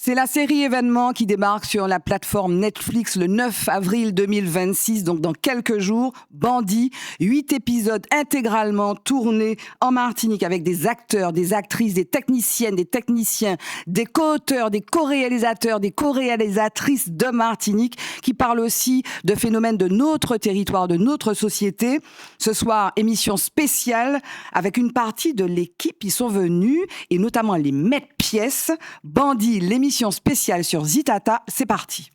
C'est la série événement qui débarque sur la plateforme Netflix le 9 avril 2026, donc dans quelques jours. Bandit, 8 épisodes intégralement tournés en Martinique avec des acteurs, des actrices, des techniciennes, des techniciens, des co-auteurs, des co-réalisateurs, des co-réalisatrices de Martinique qui parlent aussi de phénomènes de notre territoire, de notre société. Ce soir, émission spéciale avec une partie de l'équipe. Ils sont venus et notamment les maîtres pièces. Bandit, l'émission spéciale sur Zitata, c'est parti.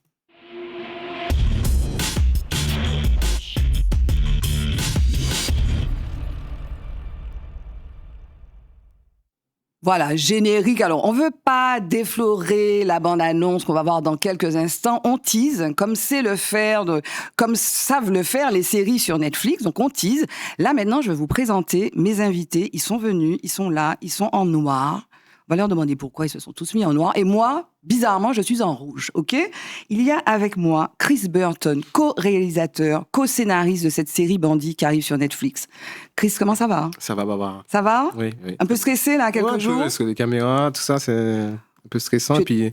Voilà, générique. Alors, on veut pas déflorer la bande-annonce qu'on va voir dans quelques instants. On tease, comme comme savent le faire les séries sur Netflix. Donc, on tease. Là, maintenant, je vais vous présenter mes invités. Ils sont venus, ils sont là, ils sont en noir. On va leur demander pourquoi ils se sont tous mis en noir. Et moi, bizarrement, je suis en rouge, ok ? Il y a avec moi Chris Burton, co-réalisateur, co-scénariste de cette série Bandit qui arrive sur Netflix. Chris, comment ça va ? Ça va, Barbara. Ça va ? Oui, oui. Un peu stressé, là, quelques jours ? Parce que les caméras, tout ça, c'est un peu stressant. Puis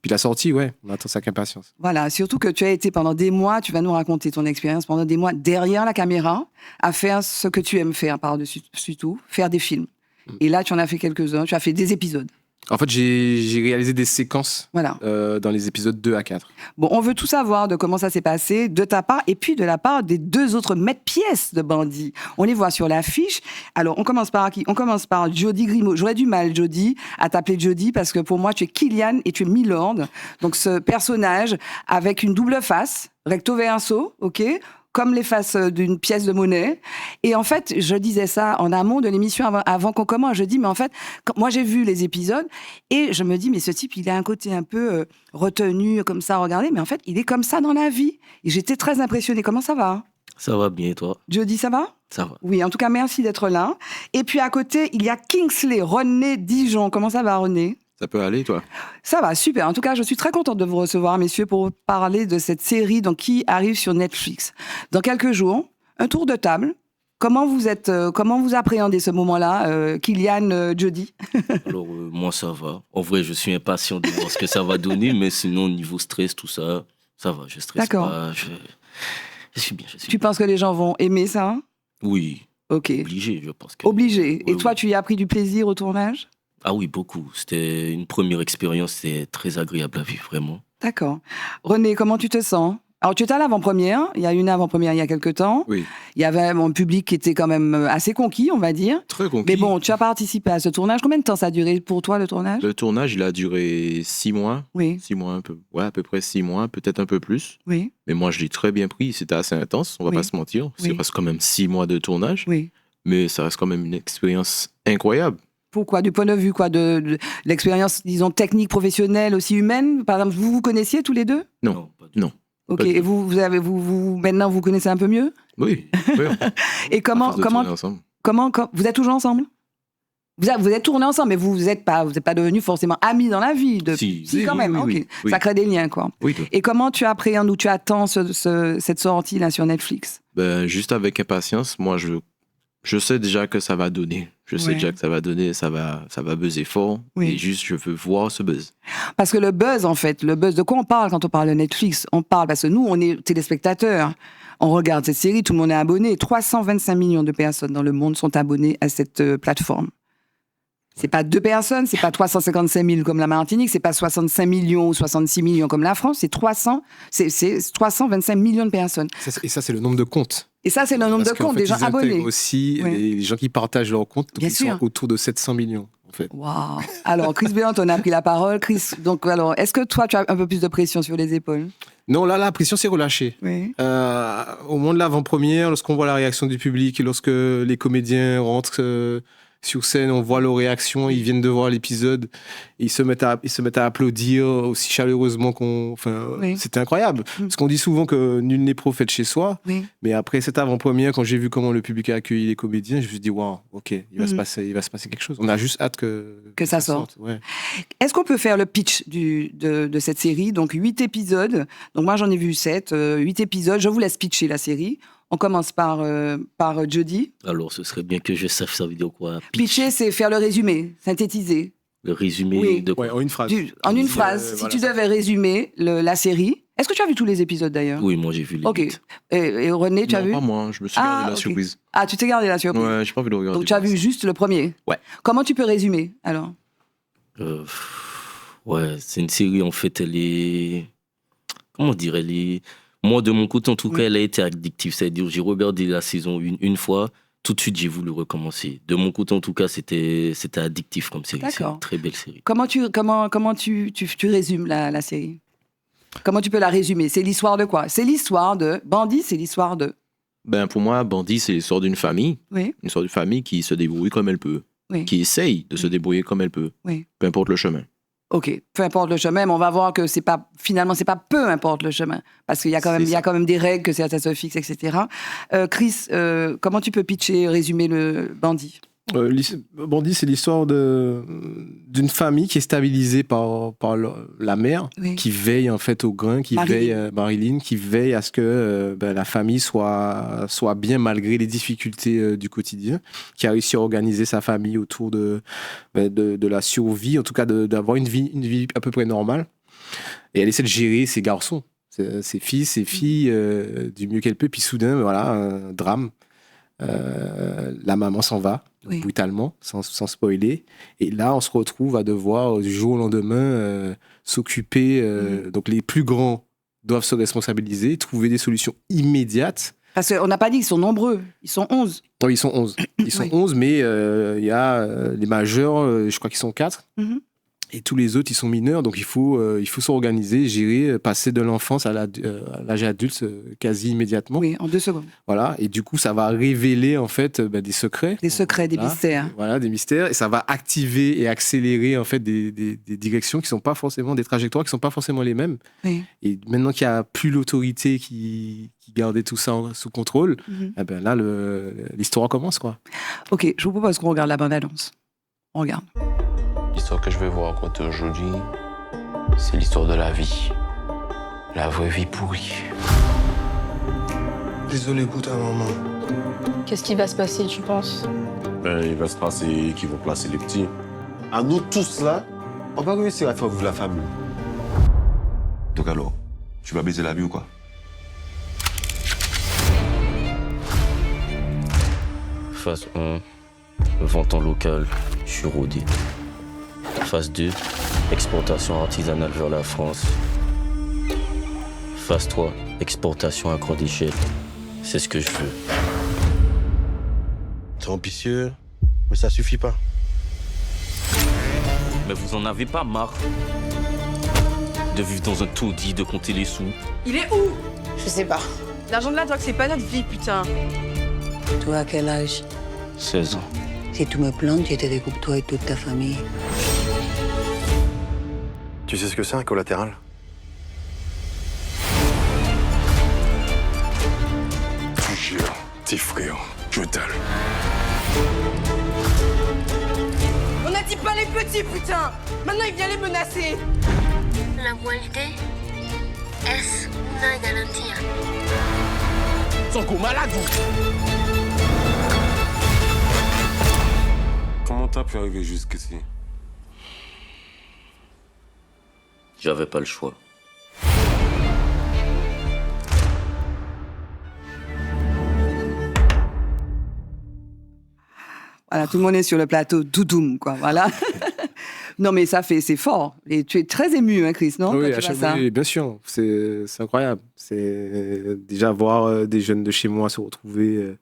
la sortie, on attend ça avec impatience. Voilà, surtout que tu as été pendant des mois, tu vas nous raconter ton expérience pendant des mois derrière la caméra, à faire ce que tu aimes faire par-dessus tout, faire des films. Et là, tu en as fait quelques-uns, tu as fait des épisodes. En fait, j'ai réalisé des séquences dans les épisodes 2 à 4. Bon, on veut tout savoir de comment ça s'est passé, de ta part, et puis de la part des deux autres maîtres-pièces de Bandit. On les voit sur l'affiche. Alors, on commence par qui ? On commence par Jody Grimaud. J'aurais du mal, Jody, à t'appeler Jody, parce que pour moi, tu es Killian et tu es Milord. Donc, ce personnage avec une double face, recto verso, ok ? Comme les faces d'une pièce de monnaie. Et en fait, je disais ça en amont de l'émission, avant qu'on commence. Je dis, mais en fait, moi j'ai vu les épisodes et je me dis, mais ce type, il a un côté un peu retenu, comme ça, regardez, mais en fait, il est comme ça dans la vie. Et j'étais très impressionnée. Comment ça va ? Ça va bien, et toi ? Jody, ça va ? Ça va. Oui, en tout cas, merci d'être là. Et puis à côté, il y a Kingsley, René Dijon. Comment ça va, René ? Ça peut aller, toi ? Ça va, super. En tout cas, je suis très contente de vous recevoir, messieurs, pour parler de cette série qui arrive sur Netflix. Dans quelques jours, un tour de table. Comment vous appréhendez ce moment-là, Killian, Jody ? Alors, moi, ça va. En vrai, je suis impatient de voir ce que ça va donner, mais sinon, niveau stress, tout ça, ça va. Je stresse pas. Je suis bien. Tu penses que les gens vont aimer ça ? Oui. Ok. Obligé, je pense. Obligé. Oui, Et toi, tu y as pris du plaisir au tournage ? Ah oui, beaucoup. C'était une première expérience, c'est très agréable à vivre, vraiment. D'accord. René, comment tu te sens ? Alors, tu étais à l'avant-première, il y a une avant-première il y a quelques temps. Oui. Il y avait un public qui était quand même assez conquis, on va dire. Très conquis. Mais bon, tu as participé à ce tournage. Combien de temps ça a duré pour toi, le tournage ? Le tournage, il a duré 6 mois. Oui. 6 mois, un peu. Ouais, à peu près 6 mois, peut-être un peu plus. Oui. Mais moi, je l'ai très bien pris. C'était assez intense, on va pas se mentir. C'est reste quand même 6 mois de tournage. Oui. Mais ça reste quand même une expérience incroyable. Pourquoi ? Du point de vue de l'expérience, disons, technique, professionnelle, aussi humaine ? Par exemple, vous connaissiez tous les deux ? Non. Ok, et vous maintenant, vous connaissez un peu mieux ? Oui. Et comment vous êtes toujours ensemble ? Vous êtes tournés ensemble, mais vous n'êtes pas devenus forcément amis dans la vie. Si, quand même. Oui. Ça crée des liens, quoi. Oui. Et comment tu appréhendes ou tu attends cette sortie là sur Netflix ? Juste avec impatience. Moi, je sais déjà que ça va donner. Je sais déjà que ça va donner, ça va buzzer fort. Oui. Et juste, je veux voir ce buzz. Parce que le buzz, de quoi on parle quand on parle de Netflix ? On parle parce que nous, on est téléspectateurs. On regarde cette série, tout le monde est abonné. 325 millions de personnes dans le monde sont abonnées à cette plateforme. C'est pas 2 personnes, c'est pas 355 000 comme la Martinique, c'est pas 65 millions ou 66 millions comme la France, c'est 325 millions de personnes. Et ça, c'est le nombre de comptes. Et ça, c'est le nombre de comptes des gens abonnés. Aussi les gens qui partagent leurs comptes, donc Bien sûr. sont autour de 700 millions, en fait. Waouh. Alors, Chris Béant, on a pris la parole. Chris, donc, alors, est-ce que toi, tu as un peu plus de pression sur les épaules ? Non, là, la pression s'est relâchée. Oui. Au moment de l'avant-première, lorsqu'on voit la réaction du public, et lorsque les comédiens rentrent sur scène, on voit leurs réactions, ils viennent de voir l'épisode, ils se mettent à applaudir aussi chaleureusement c'était incroyable. Parce qu'on dit souvent que nul n'est prophète chez soi, mais après cette avant-première, quand j'ai vu comment le public a accueilli les comédiens, je me suis dit waouh, ok, il va se passer quelque chose. On a juste hâte que ça sorte. Ouais. Est-ce qu'on peut faire le pitch de cette série ? Donc 8 épisodes. Donc moi j'en ai vu 7, 8 épisodes. Je vous laisse pitcher la série. On commence par Jody. Alors, ce serait bien que je sache ça veut dire quoi ? Pitcher, c'est faire le résumé, synthétiser. Le résumé de quoi? En une phrase. En une phrase, si tu devais résumer la série. Est-ce que tu as vu tous les épisodes d'ailleurs? Oui, moi j'ai vu les 8. Et René, tu as vu? Non, pas moi, je me suis gardé la surprise. Ah, tu t'es gardé la surprise? Ouais, j'ai pas envie de regarder. Donc tu as vu juste le premier? Ouais. Comment tu peux résumer alors? Ouais, c'est une série en fait, elle est... Comment dire, elle est... Moi de mon côté en tout cas, elle a été addictive. C'est-à-dire j'ai regardé la saison une fois, tout de suite j'ai voulu recommencer. De mon côté en tout cas, c'était addictif comme série. C'est une très belle série. Comment tu résumes la série? Comment tu peux la résumer? C'est l'histoire de quoi? C'est l'histoire de Bandit, c'est l'histoire de... Ben pour moi, Bandit, c'est l'histoire d'une famille. Oui. Une histoire d'une famille qui se débrouille comme elle peut. Oui. Qui essaye de se débrouiller comme elle peut. Oui. Peu importe le chemin. Ok, peu importe le chemin, mais on va voir que finalement, c'est pas peu importe le chemin. Parce qu'il y a quand même des règles que ça se fixe, etc. Chris, comment tu peux pitcher, résumer le Bandit? Bandit, c'est l'histoire d'une famille qui est stabilisée par la mère, qui veille en fait au grain, Marilyn, qui veille à ce que la famille soit bien malgré les difficultés du quotidien, qui a réussi à organiser sa famille autour de la survie, en tout cas d'avoir une vie à peu près normale. Et elle essaie de gérer ses garçons, ses fils, ses filles, du mieux qu'elle peut. Puis soudain, voilà, un drame. La maman s'en va brutalement, sans spoiler. Et là, on se retrouve à devoir, du jour au lendemain, s'occuper. Donc, les plus grands doivent se responsabiliser, trouver des solutions immédiates. Parce qu'on n'a pas dit qu'ils sont nombreux. Ils sont 11. Oui, ils sont 11. Ils sont 11, mais il y a les majeurs, je crois qu'ils sont 4. Mm-hmm. Et tous les autres, ils sont mineurs, donc il faut s'organiser, gérer, passer de l'enfance à l'âge adulte quasi immédiatement. Oui, en 2 secondes. Voilà, et du coup, ça va révéler en fait des secrets. Des secrets, des mystères. Voilà, des mystères, et ça va activer et accélérer en fait des directions qui sont pas forcément, des trajectoires qui sont pas forcément les mêmes. Oui. Et maintenant qu'il n'y a plus l'autorité qui gardait tout ça sous contrôle, eh ben là, l'histoire commence, quoi. Ok, je vous propose qu'on regarde la bande-annonce. On regarde. L'histoire que je vais vous raconter aujourd'hui, c'est l'histoire de la vie. La vraie vie pourrie. Désolé pour ta maman. Qu'est-ce qui va se passer, tu penses? Il va se passer qu'ils vont placer les petits. À nous tous là, on va réussir à faire vivre la famille. Donc alors, tu vas baiser la vie ou quoi? Phase 1, vente en local, je suis rodé. Phase 2, exportation artisanale vers la France. Phase 3, exportation à grande échelle. C'est ce que je veux. T'es ambitieux, mais ça suffit pas. Mais vous en avez pas marre de vivre dans un taudis, de compter les sous? Il est où? Je sais pas. L'argent de la drogue, c'est pas notre vie, putain. Toi, à quel âge? 16 ans. Si tu me plantes, je te découpe toi et toute ta famille. Tu sais ce que c'est un collatéral? Jure, tes frères, je dalle. On a dit pas les petits, putain. Maintenant, il vient les menacer. La muerte es una garantía. Son go malade, Comment t'as pu arriver jusqu'ici? J'avais pas le choix. Voilà, tout le monde est sur le plateau, doudoum, quoi, voilà. Non, mais c'est fort. Et tu es très ému, hein, Chris, non? Oui, oui, bien sûr. C'est incroyable. C'est déjà voir des jeunes de chez moi se retrouver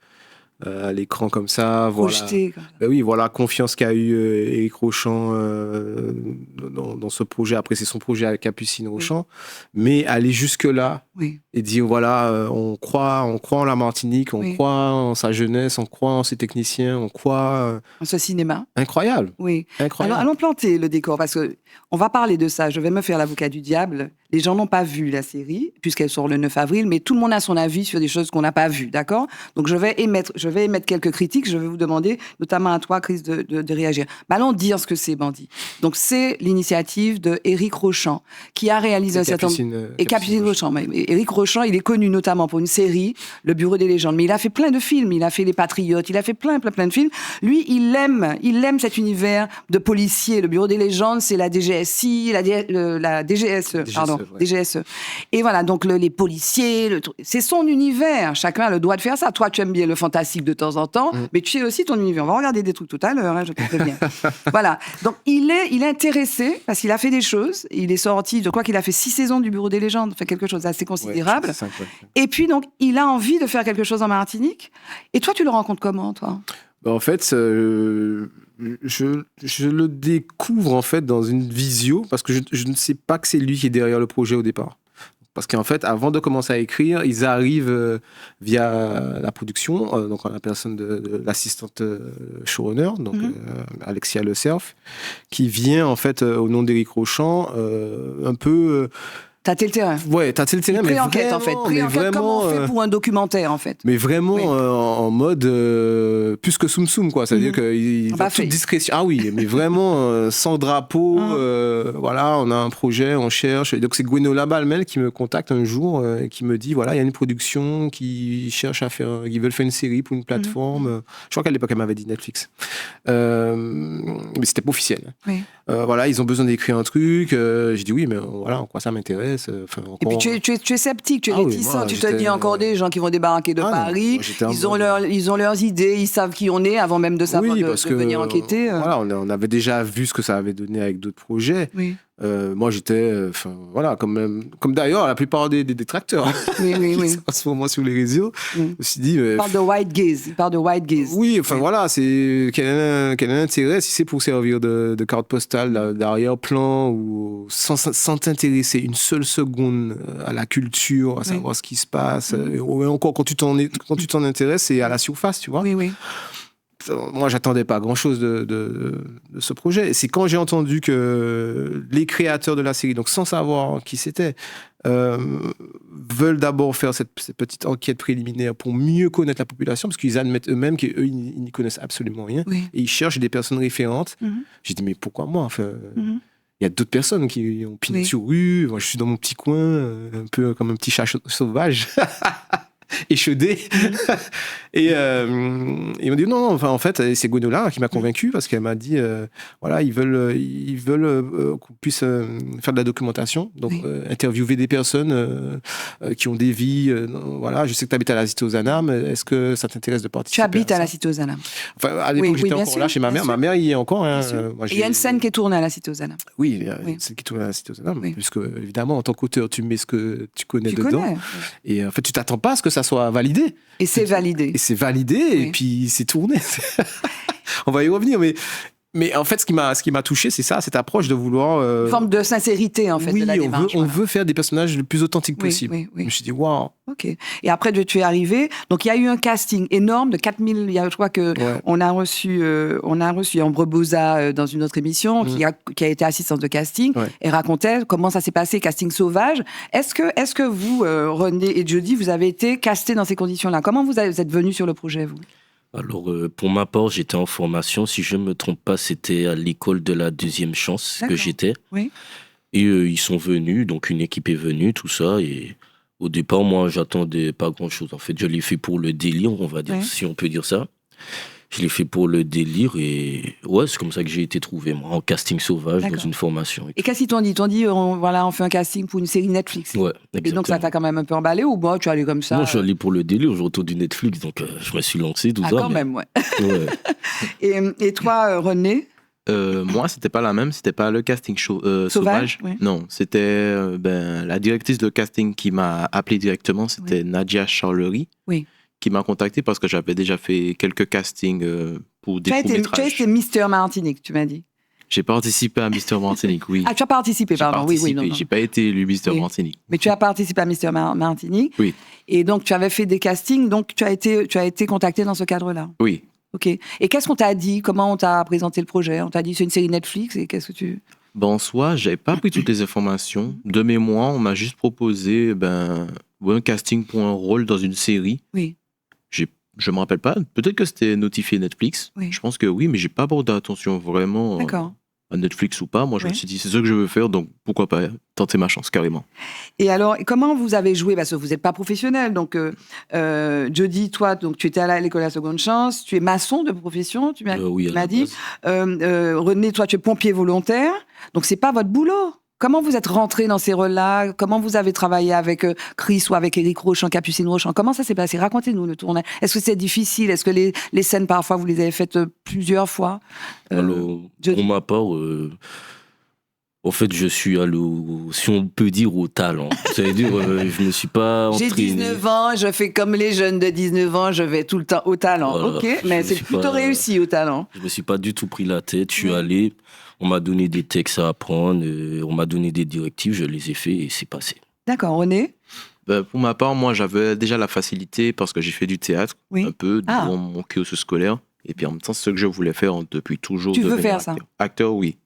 à l'écran comme ça. Projeté. Oui, voilà la confiance qu'a eu Éric Rochant dans ce projet. Après, c'est son projet avec Capucine Rochant. Oui. Mais aller jusque-là et dire, voilà, on croit en la Martinique, on croit en sa jeunesse, on croit en ses techniciens, on croit... en ce cinéma. Incroyable. Oui. Incroyable. Alors, allons planter le décor, parce qu'on va parler de ça. Je vais me faire l'avocat du diable. Les gens n'ont pas vu la série, puisqu'elle sort le 9 avril, mais tout le monde a son avis sur des choses qu'on n'a pas vues, d'accord? Donc, je vais émettre quelques critiques. Je vais vous demander, notamment à toi, Chris, de réagir. Mais allons dire ce que c'est, Bandit. Donc, c'est l'initiative de Éric Rochant, qui a réalisé un certain nombre... Et Capucine Rochant. Éric Rochant, il est connu notamment pour une série, Le Bureau des légendes. Mais il a fait plein de films. Il a fait Les Patriotes. Il a fait plein de films. Lui, il aime cet univers de policiers. Le Bureau des légendes, c'est la DGSI, la DGSE, pardon, ouais. DGSE. Et voilà, donc les policiers, c'est son univers. Chacun a le droit de faire ça. Toi, tu aimes bien le fantastique de temps en temps, mais tu sais aussi ton univers. On va regarder des trucs tout à l'heure, je te préviens. Voilà. Donc, il est intéressé parce qu'il a fait des choses. Il est sorti, je crois qu'il a fait 6 saisons du Bureau des légendes, fait quelque chose d'assez considérable. Ouais, c'est ça, ouais. Et puis, donc, il a envie de faire quelque chose en Martinique. Et toi, tu le rencontres comment, toi? En fait, je le découvre en fait dans une visio parce que je ne sais pas que c'est lui qui est derrière le projet au départ. Parce qu'en fait, avant de commencer à écrire, ils arrivent via la production, donc en la personne de l'assistante showrunner, donc Alexia Le Cerf, qui vient en fait au nom d'Éric Rochant, un peu. Tâter le terrain. Ouais, tâter le terrain. Pré-enquête, en fait. Pré-enquête, comment on fait pour un documentaire, en fait. Mais vraiment en mode plus que Soum Soum, quoi. C'est-à-dire qu'il va toute discrétion. Ah oui, mais vraiment sans drapeau. Voilà, on a un projet, on cherche. Et donc c'est Gwenola Balmel qui me contacte un jour et qui me dit voilà, il y a une production qui cherche à faire, qui veulent faire une série pour une plateforme. Je crois qu'à l'époque elle m'avait dit Netflix, mais c'était pas officiel. Oui. Voilà, ils ont besoin d'écrire un truc. J'ai dit oui, mais voilà, en quoi ça m'intéresse. Encore... Et puis tu es sceptique, tu es réticent. Moi, tu te dis encore des gens qui vont débarquer de Paris. Ils ont leurs idées, ils savent qui on est avant même de savoir de venir enquêter. Voilà, on avait déjà vu ce que ça avait donné avec d'autres projets. Oui. Moi, j'étais, voilà, comme d'ailleurs la plupart des détracteurs oui. en ce moment sur les réseaux. Je me suis dit, il parle de white gaze. Oui, enfin voilà, c'est quel est l'intérêt si c'est pour servir de carte postale d'arrière-plan ou sans t'intéresser une seule seconde à la culture, à savoir ce qui se passe. Et encore quand tu t'en intéresses, c'est à la surface, tu vois. Oui. Moi, j'attendais pas grand-chose de ce projet. Et c'est quand j'ai entendu que les créateurs de la série, donc sans savoir qui c'était, veulent d'abord faire cette petite enquête préliminaire pour mieux connaître la population, parce qu'ils admettent eux-mêmes qu'eux, ils n'y connaissent absolument rien. Oui. Et ils cherchent des personnes référentes. J'ai dit, mais pourquoi moi il y a d'autres personnes qui ont pignon sur rue. Moi, je suis dans mon petit coin, un peu comme un petit chat sauvage. Échaudé. Et ils m'ont dit non, enfin en fait c'est Gwenola qui m'a convaincu parce qu'elle m'a dit voilà, ils veulent qu'on puisse faire de la documentation, donc interviewer des personnes qui ont des vies, voilà, je sais que tu habites à la Cité aux Anames, est-ce que ça t'intéresse de participer? Tu habites à la Cité aux Anames? Enfin, à l'époque j'étais encore là chez ma mère y est encore, hein, moi, il y a une scène qui est tournée à la Cité aux Anames. Oui, il y a une scène qui tourne à la Cité aux Anames, puisque évidemment en tant qu'auteur tu mets ce que tu connais dedans, et en fait tu t'attends pas à ce que ça soit validé. Et c'est validé. Et c'est validé, et puis c'est tourné. On va y revenir, mais en fait, ce qui m'a touché, c'est ça, cette approche de vouloir... Une forme de sincérité, en fait, de la démarche. On veut faire des personnages le plus authentiques possible. Je me suis dit, waouh. Ok. Et après, tu es arrivé. Donc, il y a eu un casting énorme de 4000. Je crois que on a reçu Ambre Boza dans une autre émission qui a été assistante de casting et racontait comment ça s'est passé, casting sauvage. Est-ce que vous, René et Jody, vous avez été castés dans ces conditions-là? Comment vous êtes venus sur le projet, vous? Alors, pour ma part, j'étais en formation. Si je ne me trompe pas, c'était à l'école de la deuxième chance que j'étais. Oui. Et ils sont venus, donc une équipe est venue, tout ça. Et au départ, moi, j'attendais pas grand-chose. En fait, je l'ai fait pour le délire, on va dire, si on peut dire ça. Je l'ai fait pour le délire et c'est comme ça que j'ai été trouvé, moi, en casting sauvage dans une formation. Et qu'est-ce qu'ils t'ont dit? Ils t'ont dit, on fait un casting pour une série Netflix. Ouais, exactement. Et donc ça t'a quand même un peu emballé ou tu es allé comme ça? Non, je suis allé pour le délire, je retourne du Netflix, donc je me suis lancé, tout ça. Quand même, ouais. Et toi, René? Moi, c'était pas la même, c'était pas le casting sauvage. Non, c'était la directrice de casting qui m'a appelé directement, c'était Nadia Charlery. Oui. Qui m'a contacté parce que j'avais déjà fait quelques castings pour des courts-métrages. Tu as été Mister Martinique, tu m'as dit. J'ai participé à Mister Martinique, oui. Ah, tu as participé, pardon. Oui, non. J'ai pas été élu Mister Martinique. Mais tu as participé à Mister Martinique. Oui. Et donc, tu avais fait des castings, donc tu as été contacté dans ce cadre-là. Oui. Ok. Et qu'est-ce qu'on t'a dit? Comment on t'a présenté le projet? On t'a dit c'est une série Netflix et qu'est-ce que tu... En soi, j'avais pas pris toutes les informations. De mémoire, on m'a juste proposé un casting pour un rôle dans une série. Oui. Je me rappelle pas. Peut-être que c'était notifié Netflix. Oui. Je pense que oui, mais j'ai pas porté attention vraiment. D'accord. Netflix ou pas. Moi, je me suis dit, c'est ce que je veux faire, donc pourquoi pas tenter ma chance, carrément. Et alors, comment vous avez joué? Parce que vous n'êtes pas professionnel. Donc, Jody, toi, donc, tu étais à l'école à seconde chance. Tu es maçon de profession, tu m'as dit. René, toi, tu es pompier volontaire. Donc, c'est pas votre boulot. Comment vous êtes rentré dans ces rôles-là? Comment vous avez travaillé avec Chris ou avec Éric Rochant, Capucine Rochant? Comment ça s'est passé? Racontez-nous le tournage. Est-ce que c'est difficile? Est-ce que les scènes, parfois, vous les avez faites plusieurs fois? Alors, pour ma part, en fait, je suis allé, si on peut dire, au talent. C'est-à-dire, je me suis pas entraîné. J'ai 19 ans, je fais comme les jeunes de 19 ans, je vais tout le temps au talent. Voilà, ok, mais c'est plutôt réussi au talent. Je me suis pas du tout pris la tête. Je suis allé, on m'a donné des textes à apprendre, on m'a donné des directives, je les ai fait et c'est passé. D'accord, René? Pour ma part, moi, j'avais déjà la facilité parce que j'ai fait du théâtre, un peu, durant mon cursus scolaire. Et puis en même temps, c'est ce que je voulais faire depuis toujours. Tu veux faire ça? Acteur, oui.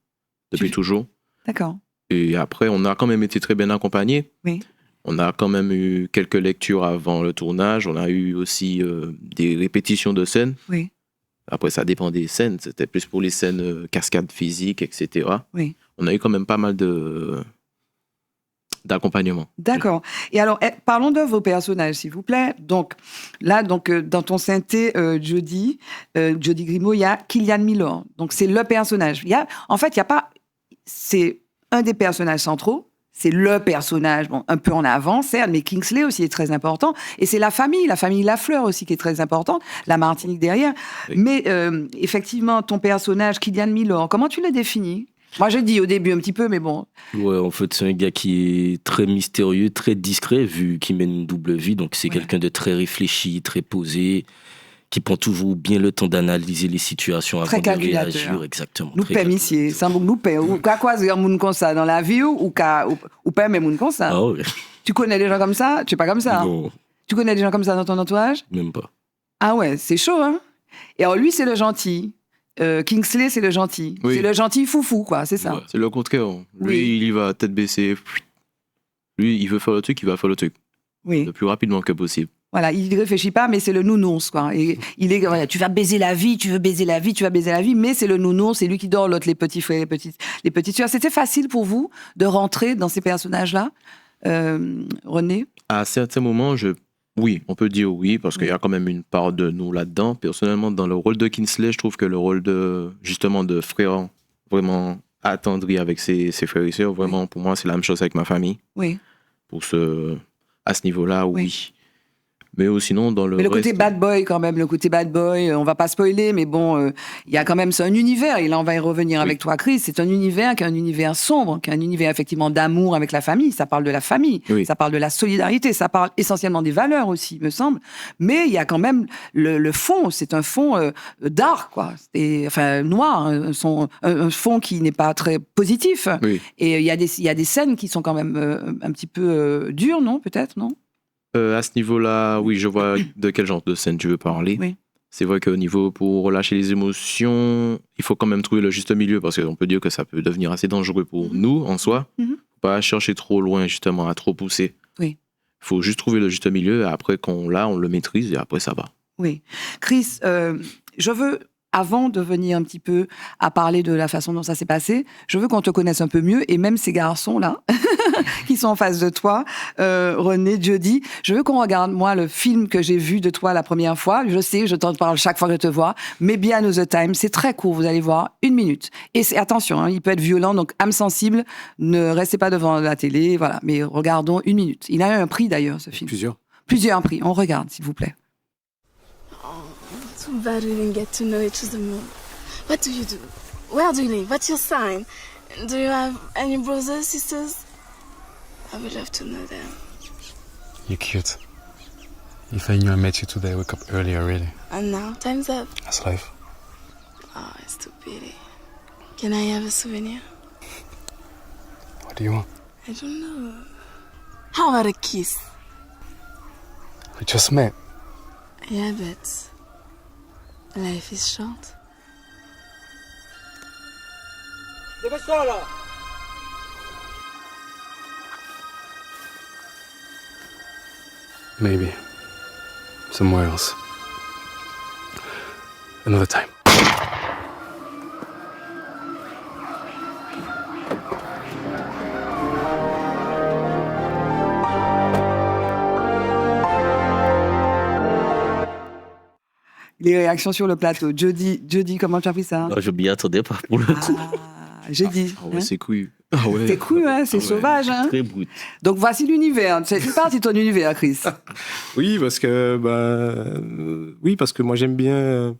Depuis toujours. D'accord. Et après, on a quand même été très bien accompagnés. Oui. On a quand même eu quelques lectures avant le tournage. On a eu aussi des répétitions de scènes. Oui. Après, ça dépend des scènes. C'était plus pour les scènes cascades physiques, etc. Oui. On a eu quand même pas mal d'accompagnement. D'accord. Et alors, parlons de vos personnages, s'il vous plaît. Donc, là, dans ton synthé, Jody Grimaud, il y a Kylian Milor. Donc, c'est le personnage. En fait, il n'y a pas... C'est un des personnages centraux. C'est le personnage, un peu en avant, certes, mais Kingsley aussi est très important. Et c'est la famille Lafleur aussi qui est très importante, la Martinique derrière. Oui. Mais effectivement, ton personnage, Kylian Milor, comment tu l'as défini? Moi, j'ai dit au début un petit peu, mais bon. Ouais, en fait, c'est un gars qui est très mystérieux, très discret, vu qu'il mène une double vie. Donc, c'est quelqu'un de très réfléchi, très posé, qui prend toujours bien le temps d'analyser les situations avant de réagir. Exactement. Nous payons ici, sans nous payons. Ou qu'à quoi dire moun comme ça dans la vie ou pas même moun comme ça. Ah ouais. Tu connais des gens comme ça? Tu es pas comme ça? Non. Tu connais des gens comme ça dans ton entourage? Même pas. Ah ouais, c'est chaud, hein? Et alors lui, c'est le gentil. Kingsley, c'est le gentil. Oui. C'est le gentil foufou, quoi, c'est ça. Ouais, c'est le contraire. Lui, il y va tête baissée. Lui, il veut faire le truc, il va faire le truc. Oui. Le plus rapidement que possible. Voilà, il ne réfléchit pas, mais c'est le nounours, quoi. Et il est, voilà, tu vas baiser la vie, tu vas baiser la vie, mais c'est le nounours, c'est lui qui dort, l'autre, les petits frères, les petites sœurs. C'était facile pour vous de rentrer dans ces personnages-là, René? À certains moments, oui, on peut dire oui, parce qu'il y a quand même une part de nous là-dedans. Personnellement, dans le rôle de Kingsley, je trouve que le rôle de frère vraiment attendri avec ses frères et sœurs, vraiment, pour moi, c'est la même chose avec ma famille. Oui. À ce niveau-là, oui. Mais sinon, dans le côté bad boy, quand même, on va pas spoiler, mais bon, il y a quand même, c'est un univers, et là, on va y revenir avec toi, Chris, c'est un univers qui est un univers sombre, qui est un univers, effectivement, d'amour avec la famille, ça parle de la famille, ça parle de la solidarité, ça parle essentiellement des valeurs aussi, me semble, mais il y a quand même le fond, c'est un fond dark, quoi, noir, un fond qui n'est pas très positif, et il y a des scènes qui sont quand même un petit peu dures, non, peut-être, non? À ce niveau-là, oui, je vois de quel genre de scène tu veux parler. Oui. C'est vrai qu'au niveau, pour relâcher les émotions, il faut quand même trouver le juste milieu, parce qu'on peut dire que ça peut devenir assez dangereux pour nous, en soi. Faut pas chercher trop loin, justement, à trop pousser. Oui. Il faut juste trouver le juste milieu, et après, on le maîtrise, et après, ça va. Oui. Chris, je veux... Avant de venir un petit peu à parler de la façon dont ça s'est passé, je veux qu'on te connaisse un peu mieux, et même ces garçons-là, qui sont en face de toi, René, Jody, je veux qu'on regarde, moi, le film que j'ai vu de toi la première fois. Je sais, je t'en parle chaque fois que je te vois, Maybe Another Time, c'est très court, vous allez voir, 1 minute. Et attention, hein, il peut être violent, donc âme sensible, ne restez pas devant la télé, voilà, mais regardons 1 minute. Il a eu un prix d'ailleurs, ce film. Plusieurs prix, on regarde, s'il vous plaît. Too bad we didn't get to know each other more. What do you do? Where do you live? What's your sign? Do you have any brothers, sisters? I would love to know them. You're cute. If I knew I met you today, I wake up early already. And now, time's up. That's life. Oh, it's too pity. Can I have a souvenir? What do you want? I don't know. How about a kiss? We just met. Yeah, but life is short. Dépêche-toi là! Maybe. Somewhere else. Another time. Les réactions sur le plateau. Jody, comment tu as pris ça? Je m'y attendais pas pour le coup. J'ai dit. Ah ouais, c'est couillu. Ah ouais. C'est cool, hein, c'est sauvage. Hein. Très brut. Donc voici l'univers. C'est une partie de ton univers, Chris. Oui, parce que moi j'aime bien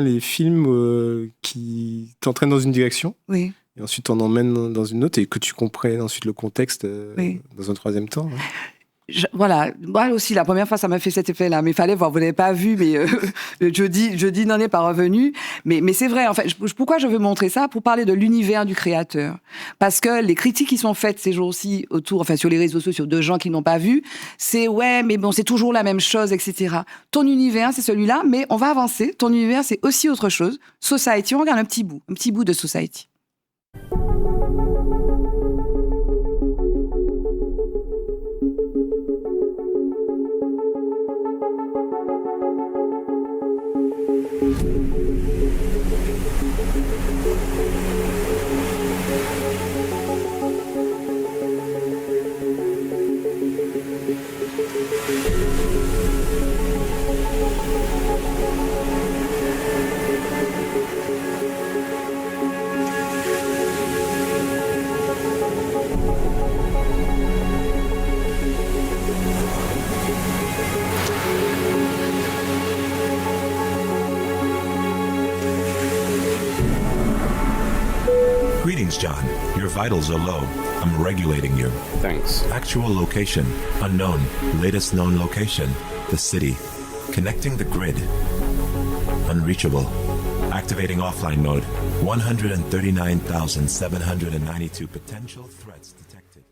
les films qui t'entraînent dans une direction. Oui. Et ensuite on emmène dans une autre et que tu comprennes ensuite le contexte dans un troisième temps. Hein. Voilà, moi aussi, la première fois, ça m'a fait cet effet-là. Mais il fallait voir, vous l'avez pas vu, mais jeudi n'en est pas revenu. Mais c'est vrai, en fait, pourquoi je veux montrer ça? Pour parler de l'univers du créateur. Parce que les critiques qui sont faites ces jours-ci sur les réseaux sociaux de gens qui n'ont pas vu, c'est ouais, mais bon, c'est toujours la même chose, etc. Ton univers, c'est celui-là, mais on va avancer. Ton univers, c'est aussi autre chose. Society, on regarde un petit bout de Society. Greetings, John. Your vitals are low. I'm regulating you. Thanks. Actual location, unknown. Latest known location, the city. Connecting the grid. Unreachable. Activating offline mode. 139,792 potential threats detected.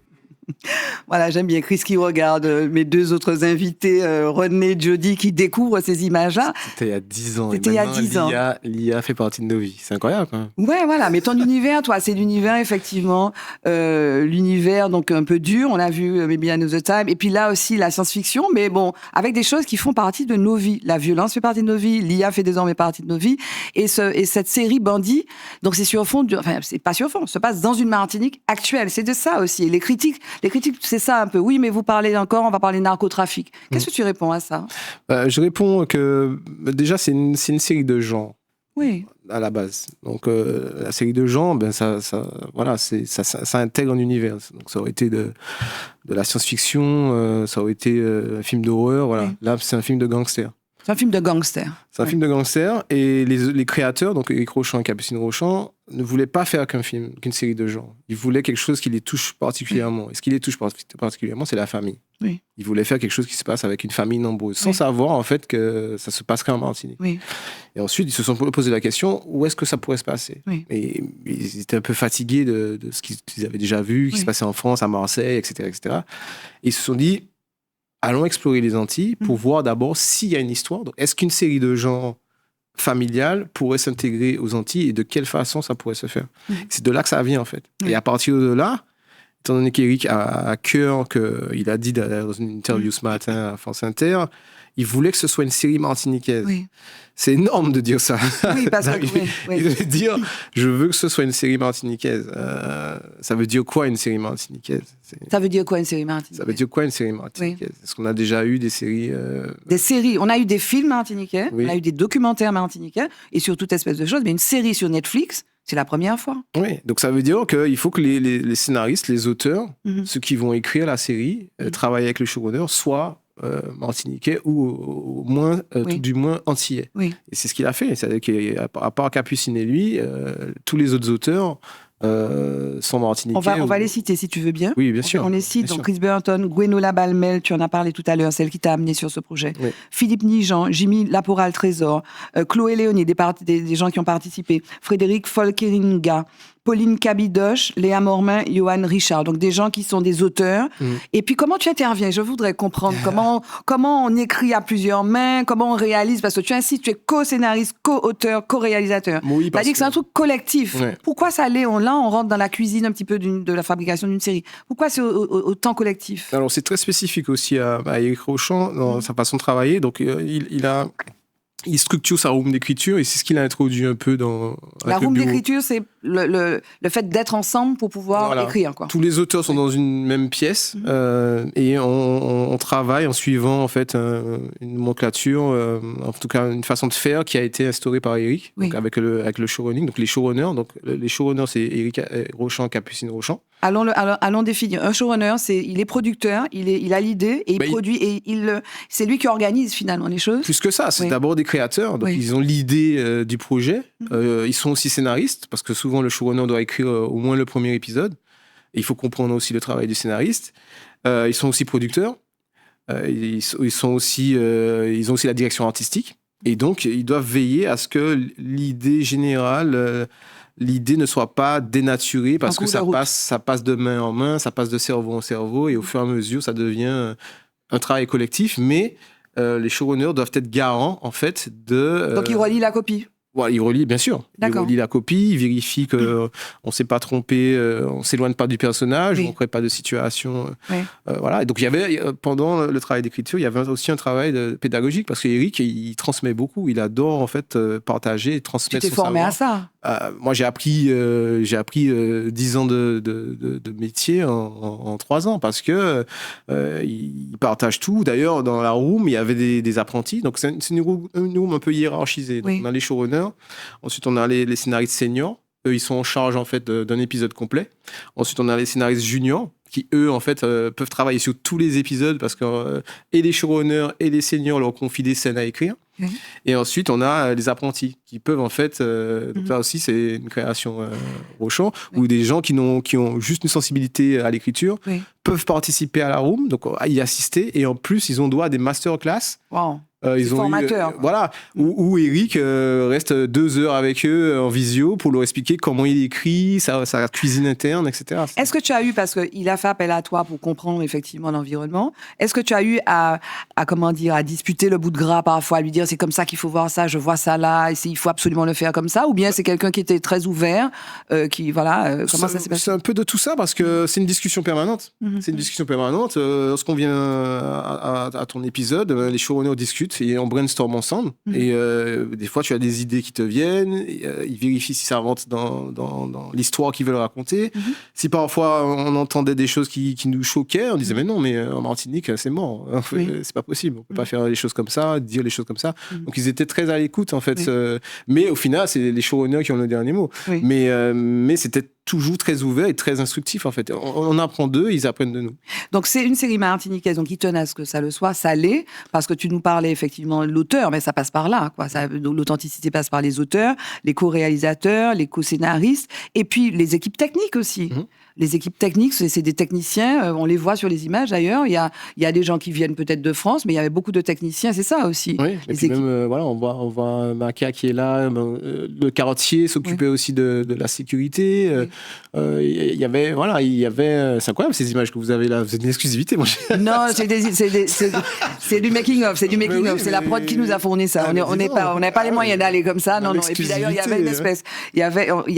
Voilà, j'aime bien Chris qui regarde mes deux autres invités, Rodney et Jody, qui découvrent ces images-là. C'était il y a 10 ans. C'était il y a 10 ans. L'IA fait partie de nos vies. C'est incroyable, quand même. Ouais, voilà. Mais ton univers, toi, c'est l'univers, effectivement, l'univers donc un peu dur. On a vu Maybe Another Time. Et puis là aussi, la science-fiction, mais bon, avec des choses qui font partie de nos vies. La violence fait partie de nos vies. L'IA fait désormais partie de nos vies. Et cette série Bandit, donc c'est sur fond, enfin, c'est pas sur fond, se passe dans une Martinique actuelle. C'est de ça aussi. Et les critiques, c'est ça un peu. Oui, mais vous parlez encore, on va parler narcotrafic. Qu'est-ce que tu réponds à ça? Je réponds que déjà, c'est une série de genres. Oui. À la base. Donc, la série de genres, ça intègre un univers. Donc, ça aurait été de la science-fiction, ça aurait été un film d'horreur. Voilà. Oui. Là, c'est un film de gangster. C'est un film de gangster. C'est un film de gangster. Et les créateurs, donc Éric Rochant et Capucine Rochant, ne voulaient pas faire qu'une série de genres. Ils voulaient quelque chose qui les touche particulièrement. Et ce qui les touche particulièrement, c'est la famille. Oui. Ils voulaient faire quelque chose qui se passe avec une famille nombreuse, sans savoir en fait que ça se passerait en Martinique. Oui. Et ensuite, ils se sont posé la question, où est-ce que ça pourrait se passer? Oui. Et ils étaient un peu fatigués de ce qu'ils avaient déjà vu, qui se passait en France, à Marseille, etc. etc. Et ils se sont dit, allons explorer les Antilles pour voir d'abord s'il y a une histoire. Donc, est-ce qu'une série de genres familiale pourrait s'intégrer aux Antilles et de quelle façon ça pourrait se faire? C'est de là que ça vient, en fait. Et à partir de là, étant donné qu'Éric a à cœur, qu'il a dit dans une interview ce matin à France Inter, il voulait que ce soit une série martiniquaise. Oui. C'est énorme de dire ça. Oui, parce que il veut dire, je veux que ce soit une série martiniquaise. Ça veut dire quoi une série martiniquaise? Ça veut dire quoi une série martiniquaise? Ça veut dire quoi une série martiniquaise? Est-ce qu'on a déjà eu des séries Des séries. On a eu des films martiniquais, on a eu des documentaires martiniquais et sur toute espèce de choses. Mais une série sur Netflix, c'est la première fois. Oui, donc ça veut dire qu'il faut que les scénaristes, les auteurs, ceux qui vont écrire la série, travailler avec le showrunner, soient martiniquais ou au moins, tout du moins antillais. Oui. Et c'est ce qu'il a fait. C'est-à-dire qu'à part Capucine et lui, tous les autres auteurs sont martiniquais. On va les citer si tu veux bien. Oui, bien sûr. On les cite. Donc Chris Burton, Gwenola Balmel, tu en as parlé tout à l'heure, celle qui t'a amené sur ce projet. Oui. Philippe Nijan, Jimmy Laporal-Trésor, Chloé Léonie, des gens qui ont participé, Frédéric Folkeringa, Pauline Kabidoche, Léa Mormain, Johan Richard. Donc des gens qui sont des auteurs. Et puis comment tu interviens? Je voudrais comprendre comment on écrit à plusieurs mains, comment on réalise, parce que tu insistes, tu es co-scénariste, co-auteur, co-réalisateur. Oui, tu as dit que c'est un truc collectif. Ouais. Pourquoi ça l'est? Là, on rentre dans la cuisine un petit peu de la fabrication d'une série. Pourquoi c'est autant collectif? Alors c'est très spécifique aussi à Éric Rochant dans sa façon de travailler. Donc il structure sa room d'écriture et c'est ce qu'il a introduit un peu dans... La room d'écriture, c'est le fait d'être ensemble pour pouvoir écrire, quoi. Tous les auteurs sont dans une même pièce et on travaille en suivant en fait une nomenclature, en tout cas une façon de faire qui a été instaurée par Eric, donc avec le showrunning, donc les showrunners. Donc les showrunners, c'est Eric Rochant, Capucine Rochant. Allons définir. Un showrunner, il est producteur, il a l'idée et il produit et c'est lui qui organise finalement les choses. Plus que ça, c'est d'abord des créateurs, donc ils ont l'idée du projet. Ils sont aussi scénaristes parce que souvent le showrunner doit écrire au moins le premier épisode. Et il faut comprendre aussi le travail du scénariste. Ils sont aussi producteurs. Ils ont aussi la direction artistique. Et donc, ils doivent veiller à ce que l'idée générale, l'idée ne soit pas dénaturée parce que ça passe de main en main, ça passe de cerveau en cerveau et au fur et à mesure, ça devient un travail collectif. Mais les showrunners doivent être garants, en fait, de... Donc, ils relient la copie. Voilà, il relie, bien sûr. Il relie la copie, il vérifie qu'on ne s'est pas trompé, on ne s'éloigne pas du personnage, on ne crée pas de situation. Voilà. Et donc, il y avait, pendant le travail d'écriture, il y avait aussi un travail pédagogique parce qu'Éric, il transmet beaucoup. Il adore, en fait, partager et transmettre son savoir. Tu t'es formé à ça? Moi, j'ai appris 10 ans de métier en 3 ans parce que il partage tout. D'ailleurs, dans la room, il y avait des apprentis. Donc, c'est une room un peu hiérarchisée. Donc, on a les showrunners. Ensuite, on a les scénaristes seniors. Eux, ils sont en charge, en fait, d'un épisode complet. Ensuite, on a les scénaristes juniors qui, eux, en fait, peuvent travailler sur tous les épisodes parce que et les showrunners et les seniors leur confient des scènes à écrire. Et ensuite, on a les apprentis qui peuvent, en fait, donc là aussi, c'est une création Rochant, où des gens qui ont juste une sensibilité à l'écriture peuvent participer à la room, donc y assister, et en plus, ils ont droit à des masterclass. Wow. Ils ont formateur. Voilà, où Eric reste 2 heures avec eux en visio pour leur expliquer comment il écrit, sa cuisine interne, etc. Est-ce que tu as eu, parce qu'il a fait appel à toi pour comprendre effectivement l'environnement, est-ce que tu as eu à disputer le bout de gras parfois, à lui dire c'est comme ça qu'il faut voir ça, je vois ça là, et il faut absolument le faire comme ça, ou bien c'est quelqu'un qui était très ouvert, comment ça s'est passé? C'est un peu de tout ça parce que c'est une discussion permanente. C'est une discussion permanente. Lorsqu'on vient à ton épisode, les showrunners discutent et on brainstorm ensemble. Et des fois, tu as des idées qui te viennent. Ils vérifient si ça rentre dans l'histoire qu'ils veulent raconter. Si parfois on entendait des choses qui nous choquaient, on disait mais non, mais en Martinique, c'est mort. C'est pas possible. On peut pas faire les choses comme ça, dire les choses comme ça. Donc ils étaient très à l'écoute en fait. Mais au final, c'est les showrunners qui ont le dernier mot. Mais c'était toujours très ouvert et très instructif en fait. On apprend d'eux, ils apprennent de nous. Donc c'est une série martiniquaise, donc ils tenaient à ce que ça le soit, ça l'est, parce que tu nous parlais effectivement de l'auteur, mais ça passe par là, quoi. L'authenticité passe par les auteurs, les co-réalisateurs, les co-scénaristes, et puis les équipes techniques aussi. Les équipes techniques, c'est des techniciens, on les voit sur les images d'ailleurs, il y a des gens qui viennent peut-être de France, mais il y avait beaucoup de techniciens, c'est ça aussi. Oui, et puis même, voilà, on voit Makia qui est là, le carottier s'occupait aussi de la sécurité. Il y avait, c'est incroyable ces images que vous avez là, vous êtes une exclusivité, moi. Non, c'est du making of, c'est la prod qui nous a fourni ça. On n'avait pas les moyens d'aller comme ça, non. Et puis d'ailleurs, il y avait une espèce,